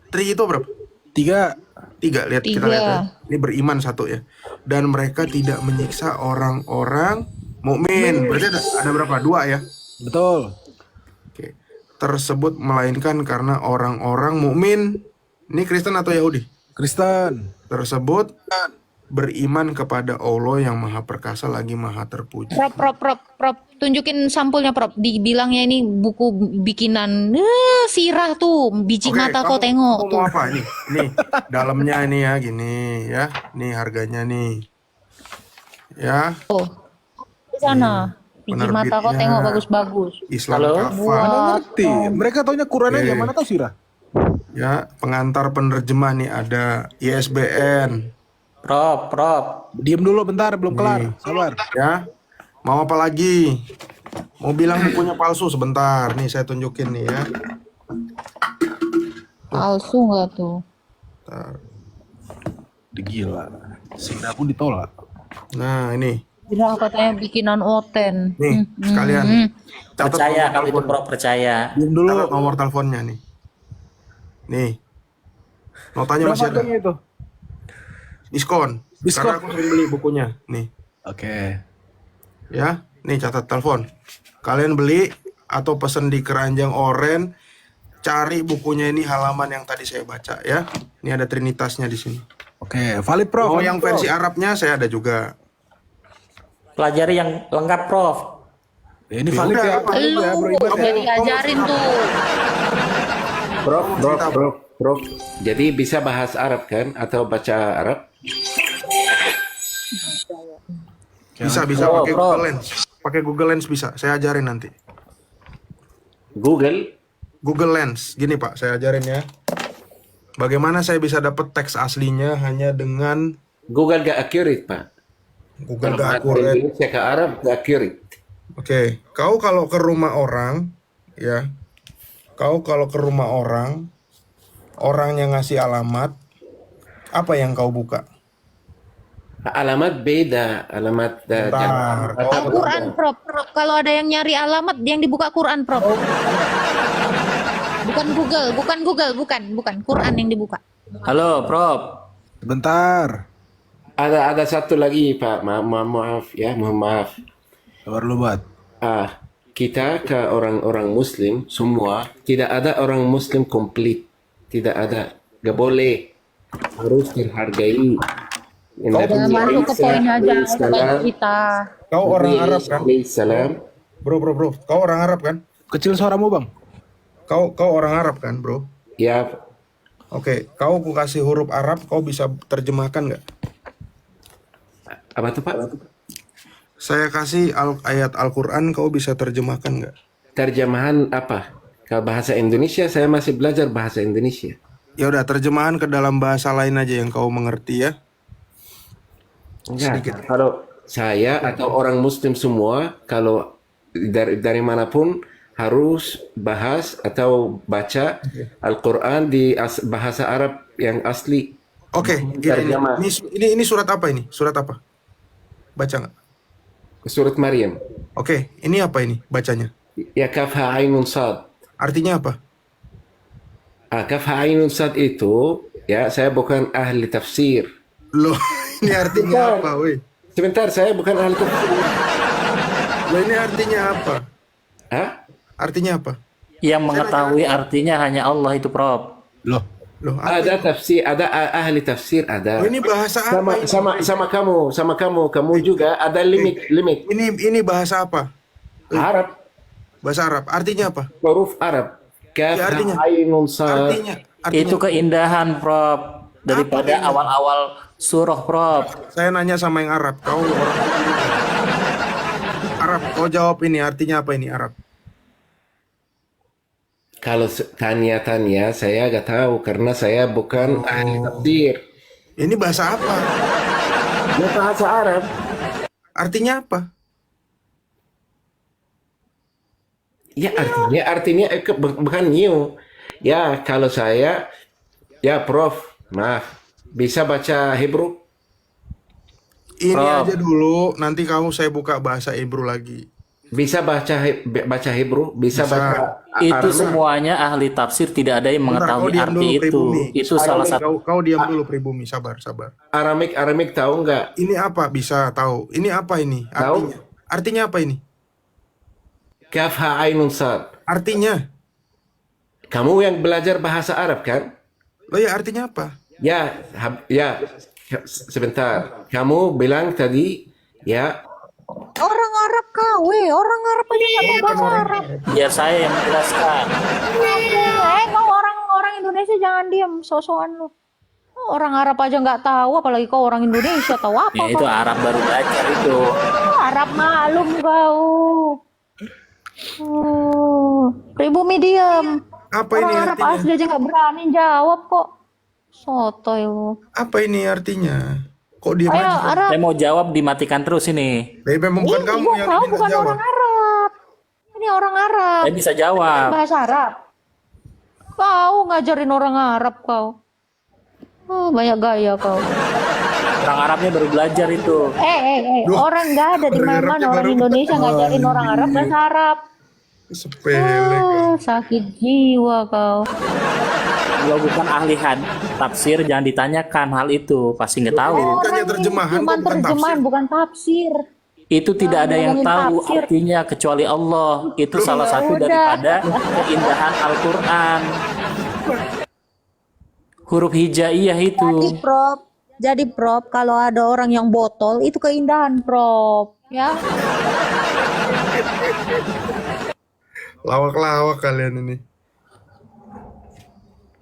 Tri itu berapa? 3. 3, lihat kita Tiga. lihat ya. Ini beriman 1 ya. Dan mereka tidak menyiksa orang-orang mukmin. Berarti ada berapa? 2 ya. Betul. Oke. Tersebut melainkan karena orang-orang mukmin. Ini Kristen atau Yahudi? Kristen. Tersebut beriman kepada Allah yang Maha Perkasa lagi Maha Terpuji. Prop, tunjukin sampulnya, Prop. Dibilangnya ini buku bikinan sirah tuh, biji Oke, mata kau kamu tengok tuh. mau apa ini? Nih, dalamnya ini ya, gini ya. Nih harganya nih. Ya, Oh, di sana. Biji mata kau penerbitnya tengok bagus-bagus. Islam Halo? Kafa. Mana ngerti? Mereka taunya Quran aja, Oke. mana tahu sirah. Ya, pengantar penerjemah nih ada ISBN. Prop. Diem dulu bentar, belum kelar. Sabar. Ya, mau apa lagi? Mau bilang bukunya palsu sebentar. Nih saya tunjukin nih ya. Palsu nggak tuh? Bentar. Gila. Sirah pun ditolak. Nah ini, Bila katanya bikinan Oten. nih sekalian. Catat Percaya nomor kalau itu telepon. Prop, percaya. Diem dulu. Catat nomor teleponnya nih. Nih, notanya Berapa masih ada. harganya itu? Diskon. Diskon. Karena aku sering beli bukunya. Nih, Oke. ya. Nih catat telepon. Kalian beli atau pesen di Keranjang Oren cari bukunya ini halaman yang tadi saya baca ya. Ini ada trinitasnya di sini. Oke, valid Prof. Oh, valid, yang Prof. versi Arabnya saya ada juga. Pelajari yang lengkap, Prof. Ya, ini valid udah, ya, apa? valid ya, Bro Iban Udah ya. diajarin tuh. Prof. Jadi bisa bahas Arab kan atau baca Arab? Bisa Oh, pakai Prof. Google Lens. Pakai Google Lens bisa. Saya ajarin nanti. Google. Google Lens. Gini Pak, saya ajarin ya. Bagaimana saya bisa dapat teks aslinya hanya dengan Google gak accurate, Pak. Google Kalau gak bahasa akurat. Indonesia ke Arab gak accurate. Oke, kau kalau ke rumah orang, ya, kau kalau ke rumah orang, orangnya ngasih alamat, apa yang kau buka? Alamat beda, alamat Bentar, kau Al-Quran, Prof. Kalau ada yang nyari alamat, yang dibuka Quran, Prof. Bukan Google, bukan. Quran yang dibuka. Halo, Prof. Bentar. ada satu lagi, Pak. Maaf ya, mohon maaf. Sabar lu, Bat. Kita ke orang-orang Muslim semua tidak ada orang Muslim komplit, tidak ada, gak boleh, harus dihargai. Jangan masuk ke poin aja, udah banyak kita. Kau orang Arab kan? Salam. Bro, kau orang Arab kan? Kecil suaramu, Bang. Kau orang Arab kan, bro? Ya, Oke, kau ku kasih huruf Arab, kau bisa terjemahkan nggak? apa tuh Pak? Saya kasih ayat Al-Quran, kau bisa terjemahkan nggak? Terjemahan apa? Kalau bahasa Indonesia saya masih belajar bahasa Indonesia. Ya udah, terjemahan ke dalam bahasa lain aja yang kau mengerti ya. Enggak. Kalau saya atau orang Muslim semua, kalau dari manapun harus bahas atau baca Al-Quran di bahasa Arab yang asli. Oke, Terjemah. ini surat apa ini? Surat apa? Baca nggak? Surat Maryam. Oke, ini apa ini bacanya? Ya kaf ha ainun sad. Artinya apa? Kaf ha ainun sad itu, ya saya bukan ahli tafsir. Loh, ini artinya apa, woi? Sebentar, saya bukan ahli tafsir. Loh, ini artinya apa? Hah? Artinya apa? Yang mengetahui artinya hanya Allah itu, Prof. Loh. Loh, Ada tafsir, ada ahli tafsir, ada. ini bahasa apa? Sama kamu juga ada limit. Ini bahasa apa? Arab, Bahasa Arab. Artinya apa? huruf Arab. Kaf Ya, artinya. ha ainun sad. Artinya Itu keindahan, Prof. Daripada awal-awal surah, Prof. saya nanya sama yang Arab. Kau orang Arab, kau jawab ini artinya apa ini Arab? Kalau tanya saya gak tahu karena saya bukan ahli tafsir. Ini bahasa apa? Ini bahasa Arab. Artinya apa? Ya artinya bukan new. Ya kalau saya, ya Prof, maaf, bisa baca Hebrew? Ini Prof. aja dulu, nanti kamu saya buka bahasa Hebrew lagi. Bisa baca Hebrew? Bisa baca Itu Arab? semuanya ahli tafsir tidak ada yang Bentar, kau mengetahui diam arti dulu, itu. pribumi. Itu salah satu. Kau diam dulu pribumi, sabar. Aramik tahu nggak? Ini apa? Bisa tahu. Ini apa ini? Tahu. Artinya apa ini? Kaf ha ainun sad. Artinya? Kamu yang belajar bahasa Arab kan? Loh ya, artinya apa? Ya, sebentar. Kamu bilang tadi, ya, Orang Arab orang Arab aja nggak tahu bahasa Arab. Biar saya yang menjelaskan. Kau orang Indonesia jangan diem, sosokan lu. Orang Arab aja nggak tahu, apalagi kau orang Indonesia tahu apa? Ya, itu kau? Arab baru belajar itu. Arab malum kau. Pribumi diem. Apa Orang ini Arab artinya? asli aja nggak berani jawab kok. Sotoy lu. Apa ini artinya? Kok diam Ayo aja? Arab. Saya mau jawab dimatikan terus ini. Memang bukan Ini kamu gua yang tahu tidak bukan jawab. orang Arab. Ini orang Arab. Saya bisa jawab. Bahasa Arab. Kau ngajarin orang Arab kau. Oh, banyak gaya kau. Orang Arabnya baru belajar itu. Orang nggak ada di orang mana-mana Arabnya orang baru Indonesia ngajarin orang Arab bahasa Arab. Sepele. Sakit jiwa kau. Kalau bukan ahli tafsir jangan ditanyakan hal itu, pasti nggak tahu. Tanya Orang ini terjemahan cuma kok bukan terjemahan tafsir. bukan tafsir. Itu tidak ada yang ngomongin tahu tafsir. artinya kecuali Allah. Itu salah satu Udah. daripada keindahan Al-Quran. Huruf hijaiyah itu. Jadi Prof, kalau ada orang yang botol itu keindahan Prof, ya. Lawak-lawak kalian ini.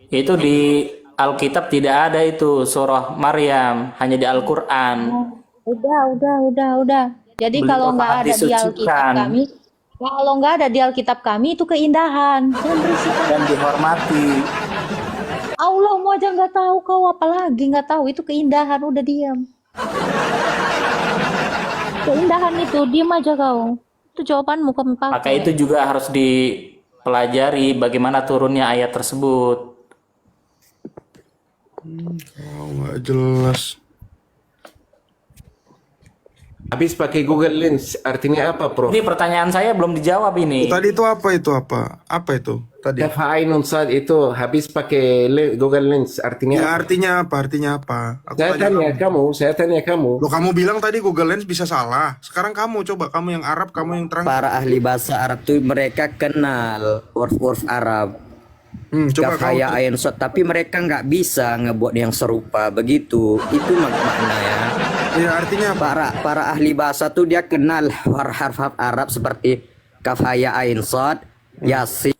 Itu di Alkitab tidak ada itu surah Maryam, hanya di Al-Quran. Udah. Jadi Beli kalau nggak Quran ada di Alkitab disucikan kami, kalau nggak ada di Alkitab kami itu keindahan. Jangan berisik. dan dihormati. Allah mau aja nggak tahu kau apalagi nggak tahu itu keindahan udah diam. Keindahan itu diam aja kau. Itu jawabanmu kami Maka pakai. itu juga harus dipelajari bagaimana turunnya ayat tersebut. Oh, nggak jelas. Habis pakai Google Lens artinya apa, Prof? Ini pertanyaan saya belum dijawab ini. Tadi itu apa itu apa? Apa itu tadi? Kaf Ainun Sad itu habis pakai Google Lens artinya Ya, apa? artinya apa? Artinya apa? Aku Saya tanya kamu. Lo kamu bilang tadi Google Lens bisa salah. Sekarang kamu coba, kamu yang Arab, kamu yang terang. Para ahli bahasa Arab tuh mereka kenal huruf-huruf Arab. Coba kamu. Kafaya ayin sod, tapi mereka nggak bisa ngebuat yang serupa begitu. Itu maknanya. Ya, artinya apa? Para ahli bahasa tuh dia kenal harf-harf Arab seperti kafaya ayin sod, yasin.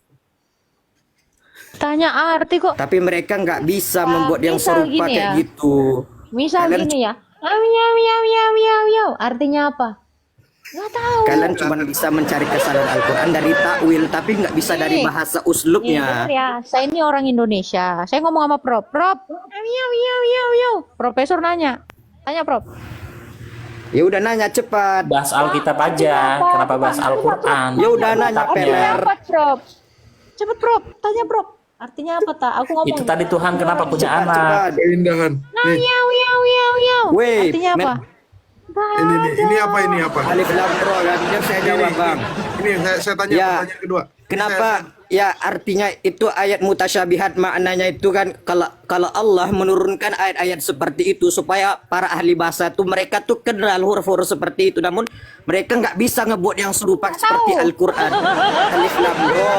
Tanya arti kok. Tapi mereka nggak bisa membuat yang misal serupa gini kayak ya. gitu. Misal Kalian- gini ya. Miau. Artinya apa? Nggak tahu. Kalian cuma bisa mencari kesalahan Al-Quran dari takwil, tapi nggak bisa dari Nih. bahasa Nih, uslubnya. denger ya, saya ini orang Indonesia. Saya ngomong sama Prof. Miau. Profesor nanya. Tanya Prof. Ya udah nanya cepat. Bahas Alkitab aja. Kenapa? Kenapa bahas Al-Quran? Ya udah nanya Kitabnya. peler. Apa Prof? Cepet Prof. Tanya Prof. Artinya apa tak? Aku ngomong. Itu tadi Tuhan kenapa punya Cepat, anak? cepat. Keindahan. Nih, Miau. Weh, Artinya apa? ini apa ini apa? Alif lam ro, ya biar saya jawab bang. Ini saya tanya Ya. pertanyaan kedua. Kenapa? Ya artinya itu ayat mutasyabihat, maknanya itu kan kalau Allah menurunkan ayat-ayat seperti itu supaya para ahli bahasa tuh mereka tuh kenal huruf-huruf seperti itu, namun mereka nggak bisa ngebuat yang serupa seperti Al-Quran. Alif lam ro.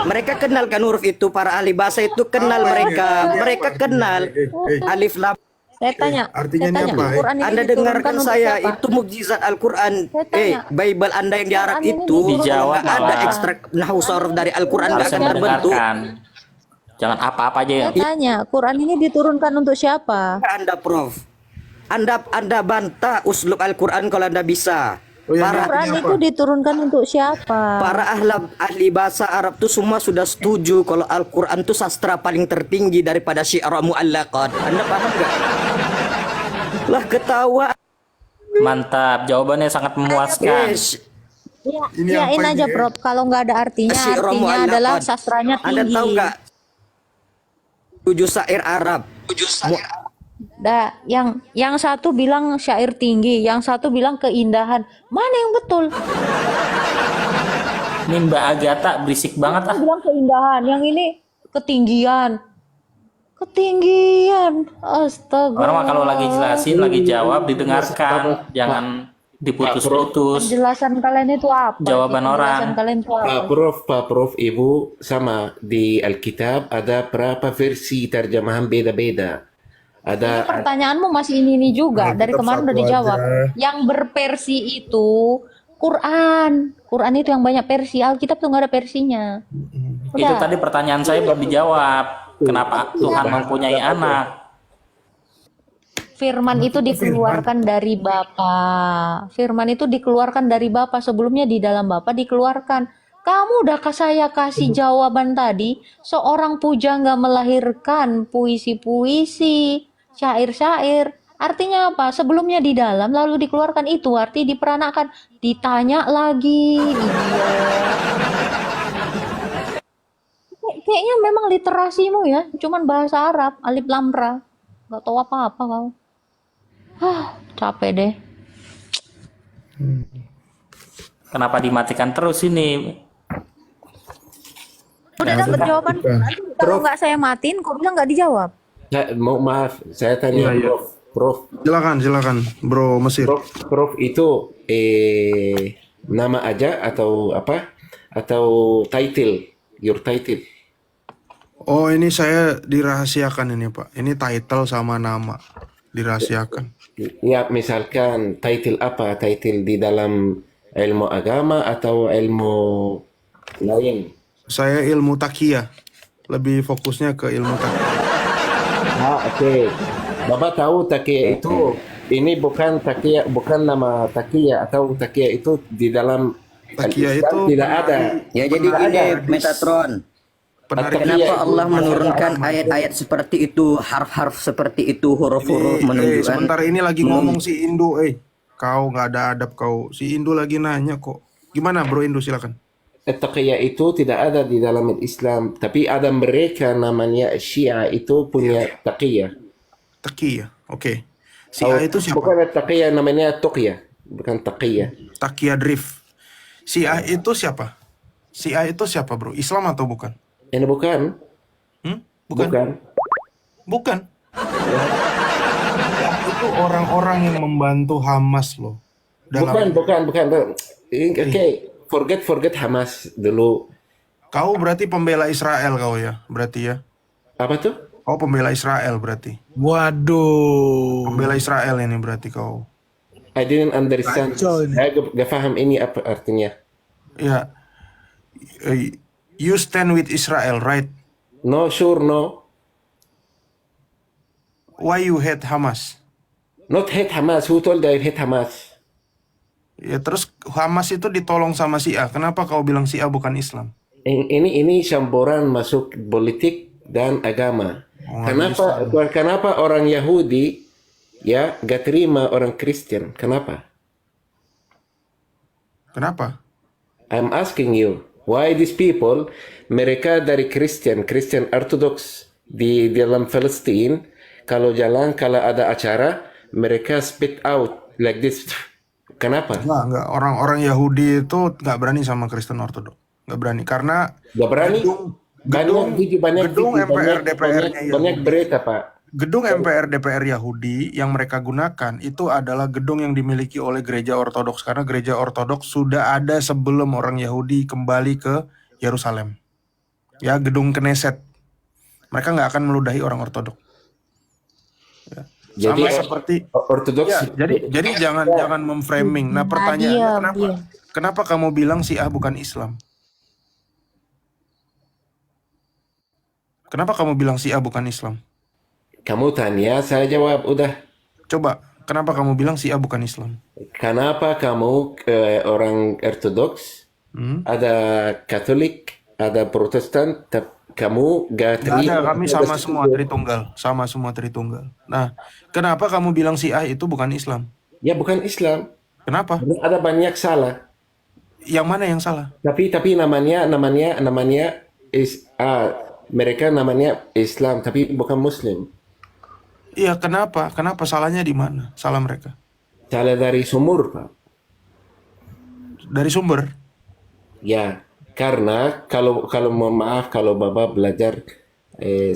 Mereka kenal kan huruf itu, para ahli bahasa itu kenal mereka kenal alif lam. Saya tanya. artinya saya ini tanya, apa? Quran ini Anda diturunkan dengarkan untuk saya, siapa? itu mukjizat Al-Quran. Saya tanya. Bible Anda yang di Arab Quran ini itu diturunkan Dijawab, nggak ada Pak. ekstrak nahwu sorof dari Al-Quran nggak Harusnya akan terbentuk. mendengarkan. Jangan apa-apa aja. Saya tanya, Quran ini diturunkan untuk siapa? Anda Prof, Anda bantah uslub Al-Quran kalau Anda bisa. Oh, ya, Para Quran itu diturunkan untuk siapa? ahli bahasa Arab tuh semua sudah setuju kalau Al-Quran tuh sastra paling tertinggi daripada syiar mu'allaqat. Anda paham nggak? Lah ketawa. Mantap, jawabannya sangat memuaskan. Yes. Ya, Ini yain apa aja ini, Prof. Kalau nggak ada artinya, Syiar artinya mu'allaqat. adalah sastranya tinggi. Anda tahu nggak? 7 syair Arab. Yang satu bilang syair tinggi, yang satu bilang keindahan. Mana yang betul? Ini Mbak Agatha berisik banget ah. Yang bilang keindahan, yang ini ketinggian. Astaga. Orang mah kalau lagi jelasin, lagi jawab, didengarkan, jangan diputus-putus. Penjelasan kalian itu apa? Jawaban Penjelasan orang. kalian itu apa? Pak Prof, Ibu sama di Alkitab ada berapa versi terjemahan beda-beda. Ada Pertanyaanmu masih ini juga. Dari Tetap kemarin udah satu dijawab. aja. Yang berversi itu Quran. Quran itu yang banyak versi. Alkitab tuh nggak ada versinya. Itu Udah. tadi pertanyaan saya belum dijawab. Kenapa Tuhan mempunyai anak? Firman itu dikeluarkan dari Bapa. Firman itu dikeluarkan dari Bapa. Sebelumnya di dalam Bapa dikeluarkan. Kamu udah saya kasih jawaban tadi. Seorang pujangga melahirkan puisi-puisi, syair-syair. Artinya apa? Sebelumnya di dalam lalu dikeluarkan, itu arti diperanakan. Ditanya lagi. Kayaknya memang literasimu ya, cuman bahasa Arab, alif lam ra. Gak tahu apa-apa kau. Capek deh. Kenapa dimatikan terus ini? Udah dapat jawaban. Nanti kalau nggak saya matiin, kok bilang nggak dijawab. Maaf, saya tanya Iya, iya. Prof. Prof. Silakan, Bro Mesir. Prof itu nama aja atau apa? Atau title? Your title? Oh, ini saya dirahasiakan ini, Pak. Ini title sama nama dirahasiakan. Ya, misalkan title apa? Title di dalam ilmu agama atau ilmu lain? Saya ilmu takiyah. Lebih fokusnya ke ilmu takiyah. Oke. Bapak tahu takiyah itu ini bukan takiyah, bukan nama takiyah atau takiyah itu di dalam Takiyah Islam itu tidak ada. Ya jadi gini Metatron. Penarik Kenapa Allah menurunkan ayat-ayat seperti itu, harf-harf seperti itu, huruf-huruf menunjukkan? sebentar, ini lagi ngomong si Indo, kau nggak ada adab kau. Si Indo lagi nanya kok. Gimana Bro Indo, silakan. Taqiyah itu tidak ada di dalam Islam, tapi ada mereka namanya Syiah itu punya taqiyah. Takiyah, oke. Si A itu siapa? Bukan taqiyah, namanya tuqyah, bukan taqiyah. Takiyah drift. Si A itu siapa? Si A itu siapa Bro? Islam atau bukan? Ini bukan. Bukan. Bukan. Itu orang-orang yang membantu Hamas loh. Bukan. Oke, forget Hamas dulu. Kau berarti pembela Israel kau ya, berarti ya? Apa tuh? Kau pembela Israel berarti. Waduh. Pembela Israel ini berarti kau. I didn't understand. Saya gak paham ini apa artinya. Ya. You stand with Israel, right? No, sure, no. Why you hate Hamas? Not hate Hamas. Who told I hate Hamas? Ya terus Hamas itu ditolong sama Syiah. Kenapa kau bilang Syiah bukan Islam? Ini campuran masuk politik dan agama. Kenapa orang Yahudi ya gak terima orang Kristen? Kenapa? I'm asking you, why these people, mereka dari Kristen Orthodox di dalam Palestina, kalau ada acara, mereka spit out like this. Kenapa? Enggak. Orang-orang Yahudi itu nggak berani sama Kristen Ortodok. Nggak berani karena gedung MPR DPR-nya banyak berita, Pak. Gedung MPR DPR Yahudi yang mereka gunakan itu adalah gedung yang dimiliki oleh gereja Ortodoks karena gereja Ortodoks sudah ada sebelum orang Yahudi kembali ke Yerusalem. Ya, gedung Knesset. Mereka nggak akan meludahi orang Ortodoks. Ya. Sama seperti Ortodoks. Ya, jadi jangan memframing. Nah, pertanyaannya kenapa kamu bilang Syiah bukan Islam? Kenapa kamu bilang Syiah bukan Islam? Kamu tanya, saya jawab, udah. Coba, kenapa kamu bilang Syiah bukan Islam? Kenapa kamu orang Ortodoks, ada Katolik, ada Protestan, kamu gak terima? Ada, kami sama semua Tritunggal. Nah, kenapa kamu bilang Syiah itu bukan Islam? Ya bukan Islam. Kenapa? Ada banyak salah. Yang mana yang salah? Tapi namanya mereka namanya Islam, tapi bukan Muslim. Iya, kenapa? Kenapa salahnya di mana? Salah mereka? Salah dari sumber, Pak. Dari sumber? Ya, karena kalau mohon maaf kalau Bapak belajar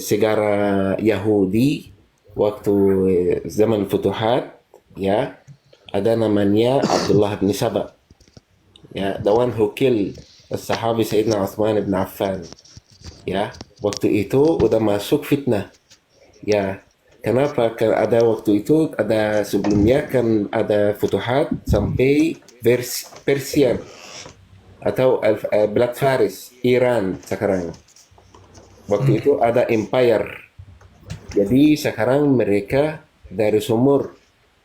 sejarah Yahudi waktu zaman Futuhat, ya, ada namanya Abdullah bin Saba. Ya, the one who killed Sahabi Sayyidina Uthman bin Affan. Ya, waktu itu udah masuk fitnah. Ya, kenapa? Karena ada waktu itu, ada sebelumnya kan ada Futuhat sampai Persia atau Black Faris, Iran sekarang. Waktu itu ada empire. Jadi sekarang mereka dari sumur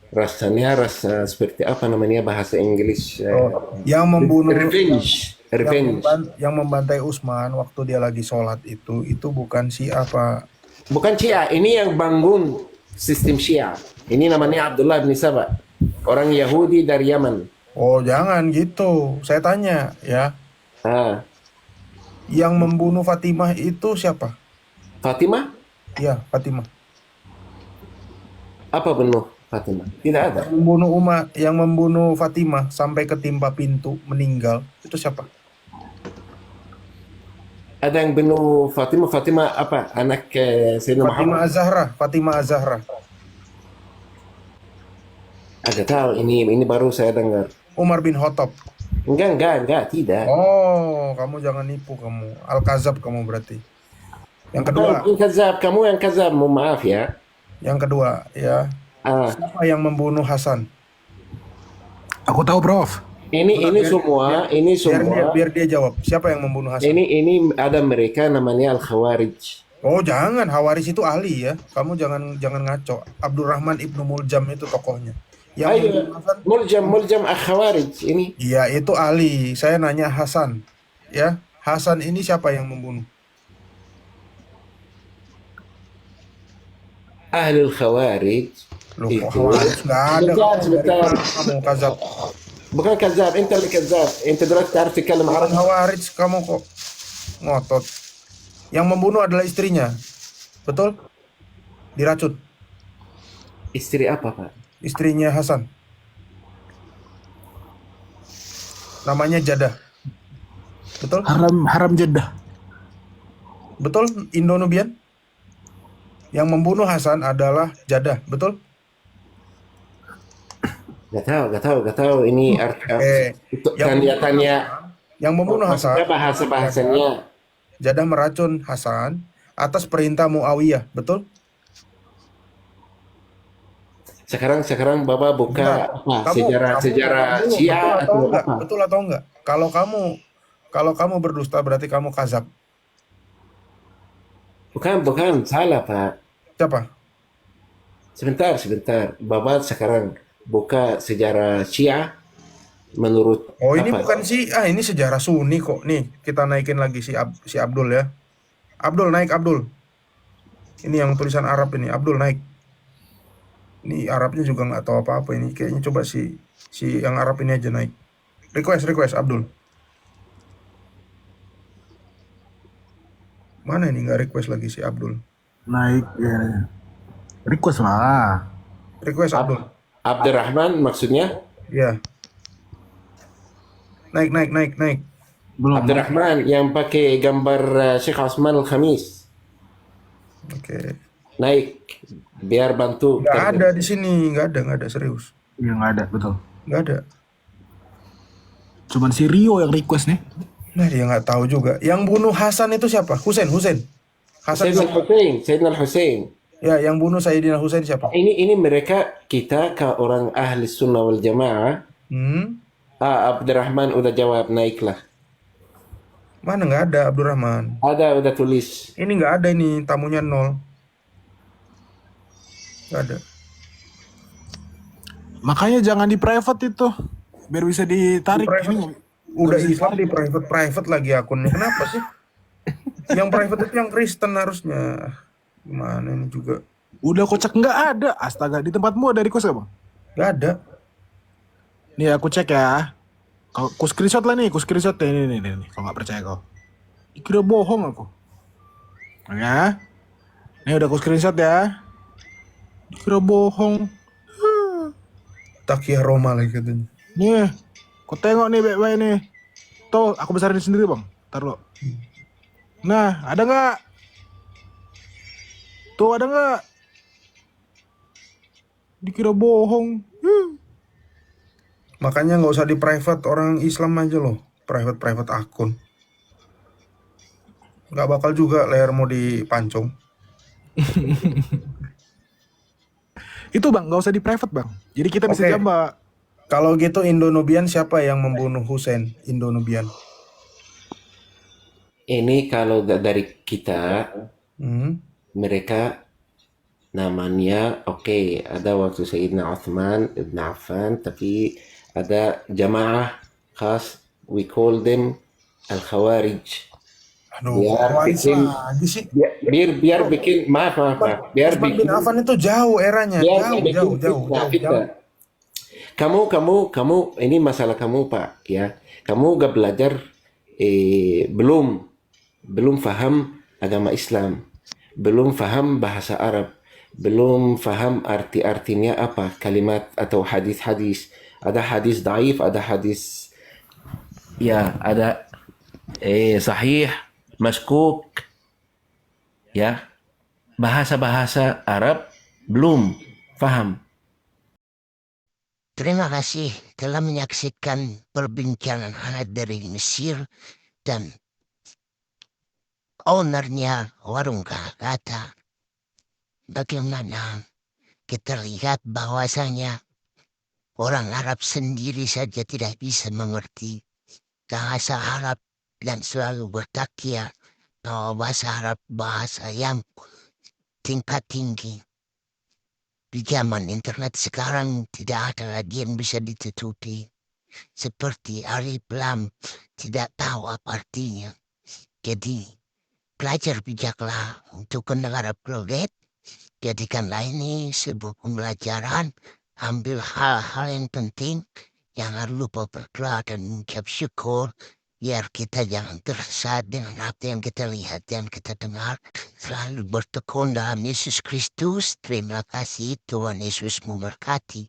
rasanya rasa seperti apa namanya bahasa Inggris? Yang membunuh revenge. Yang membantai Utsman waktu dia lagi sholat itu bukan Syiah, Pak. Bukan Syiah, ini yang bangun sistem Syiah. Ini namanya Abdullah bin Saba, orang Yahudi dari Yaman. Oh, jangan gitu. Saya tanya ya. Yang membunuh Fatimah itu siapa? Fatimah? Iya, Fatimah. Apa bunuh Fatimah? Tidak ada. Yang membunuh Fatimah sampai ketimpa pintu meninggal itu siapa? Ada yang bunuh Fatimah. Fatimah apa? Anak Sayyidina Muhammad. Fatimah Az-Zahra. Agak tahu ini baru saya dengar. Umar bin Khattab. Enggak, tidak. Oh, kamu jangan nipu kamu. Al-Kazab kamu berarti. Yang kedua, Bukan kazab, kamu yang kazab, mohon maaf ya. yang kedua ya. Ah, Siapa yang membunuh Hasan? Aku tahu, Prof. ini semua, Biar dia jawab. Siapa yang membunuh Hasan? ini ada mereka namanya Al-Khawarij. Oh, jangan. Hawaris itu ahli ya. Kamu jangan ngaco. Abdurrahman Ibnu Muljam itu tokohnya. Yang Ayo, membunuh Hasan, Muljam Al-Khawarij ini. iya itu ahli. Saya nanya Hasan. Ya, Hasan ini siapa yang membunuh? Ahlul Khawarij Loh, itu. kok Hawaris nggak ada. Sebentar. Kamu kazab. Bukan kazab, انت اللي كذاب. انت دلوقتي تعرف تتكلم Bukan عربي. Hawaris kamu kok ngotot. Yang membunuh adalah istrinya. Betul? Diracun. Istri apa, Pak? Istrinya Hasan. Namanya Jadah. Betul? Haram Jeddah. Betul, Indonubian? Yang membunuh Hasan adalah Jadah, betul? Gak tahu. Ini yang kelihatannya Yang membunuh maksudnya Hasan, bahasanya. Jadah meracun Hasan atas perintah Muawiyah, betul? Sekarang Bapak buka Enggak. apa? Sejarah Syiah atau apa? Betul atau enggak? Kalau kamu berdusta berarti kamu kazab. Bukan, salah, Pak. Siapa? Sebentar. Bapak sekarang buka sejarah Syiah menurut Oh, ini apa? bukan ini sejarah Sunni kok. Nih, kita naikin lagi si Abdul ya. Abdul naik, Abdul. Ini yang tulisan Arab ini, Abdul naik. Ini Arabnya juga nggak tahu apa-apa ini. Kayaknya coba si yang Arab ini aja naik. Request Abdul. Mana ini nggak request lagi si Abdul? Naik ya. Request lah. Request Abdul. Abdurrahman maksudnya? Ya. Naik. Belum. Abdurrahman yang pakai gambar Syekh Osman Al-Khamis. Oke. Naik biar bantu. Nggak ada di sini, nggak ada serius. Iya nggak ada, betul. Nggak ada. Cuman si Rio yang request nih. Nah, dia nggak tahu juga. Yang bunuh Hasan itu siapa? Husain. Hasan. Sayyidina Al-Husain. Ya, yang bunuh Sayyidina Husain siapa? Ini mereka kita ke orang ahli sunnah wal jamaah. Abdurrahman udah jawab, naiklah. Mana nggak ada Abdurrahman? Ada, udah tulis. Ini nggak ada, ini tamunya 0. Nggak ada. Makanya jangan di private itu. Biar bisa ditarik. Di private. Ini Udah Islam di private lagi akunnya. Kenapa sih? Yang private itu yang Kristen harusnya. Gimana ini juga? udah kocak nggak ada. Astaga, di tempatmu ada request nggak, Bang? Nggak ada. Nih aku cek ya. Aku screenshot lah nih, Nih. Kalau nggak percaya kau. Kira bohong aku. Ya. Nih udah aku screenshot ya. Kira bohong. Takia Roma lagi katanya. Nih, kau tengok nih baik-baik nih. Tuh, aku besarin sendiri, Bang. Taruh. Nah, ada nggak? Tuh, ada nggak? Dikira bohong. Makanya nggak usah di private, orang Islam aja loh. Private akun. Nggak bakal juga layar mau dipancung. Itu, Bang, nggak usah di private, Bang. Jadi kita bisa Oke. jambak. Kalau gitu Indonubian siapa yang membunuh Husain? Indonubian. Ini kalau dari kita, mereka namanya, oke, ada waktu Sayyidina Uthman Ibn Affan, tapi ada jamaah khas, we call them Al-Khawarij. Aduh, Biar Khawarij bikin, lagi sih. biar bikin, maaf, biar Utsman bin bikin, Affan itu jauh eranya. Jauh. Kamu, ini masalah kamu, Pak, ya. Kamu gak belajar, belum faham agama Islam, belum faham bahasa Arab, belum faham artinya apa, kalimat atau hadis-hadis. Ada hadis daif, ada hadis, ya, ada sahih, maskuk, ya. Bahasa-bahasa Arab belum faham. Terima kasih telah menyaksikan perbincangan hangat dari Mesir dan ownernya warung kata. Bagaimana kita lihat bahwasanya orang Arab sendiri saja tidak bisa mengerti bahasa Arab dan selalu bertakia bahwa bahasa Arab bahasa yang tingkat tinggi. Di zaman internet sekarang tidak ada lagi yang bisa ditutupi. Seperti Alif Lam tidak tahu apa artinya. Jadi pelajar bijaklah untuk negara progres. Jadikanlah ini sebuah pembelajaran. Ambil hal-hal yang penting. Jangan lupa berdoa dan mengucap syukur. Biar kita jangan tersesat dengan apa yang kita lihat dan kita dengar. Selalu bertekun dalam Yesus Kristus. Terima kasih, Tuhan Yesus memberkati.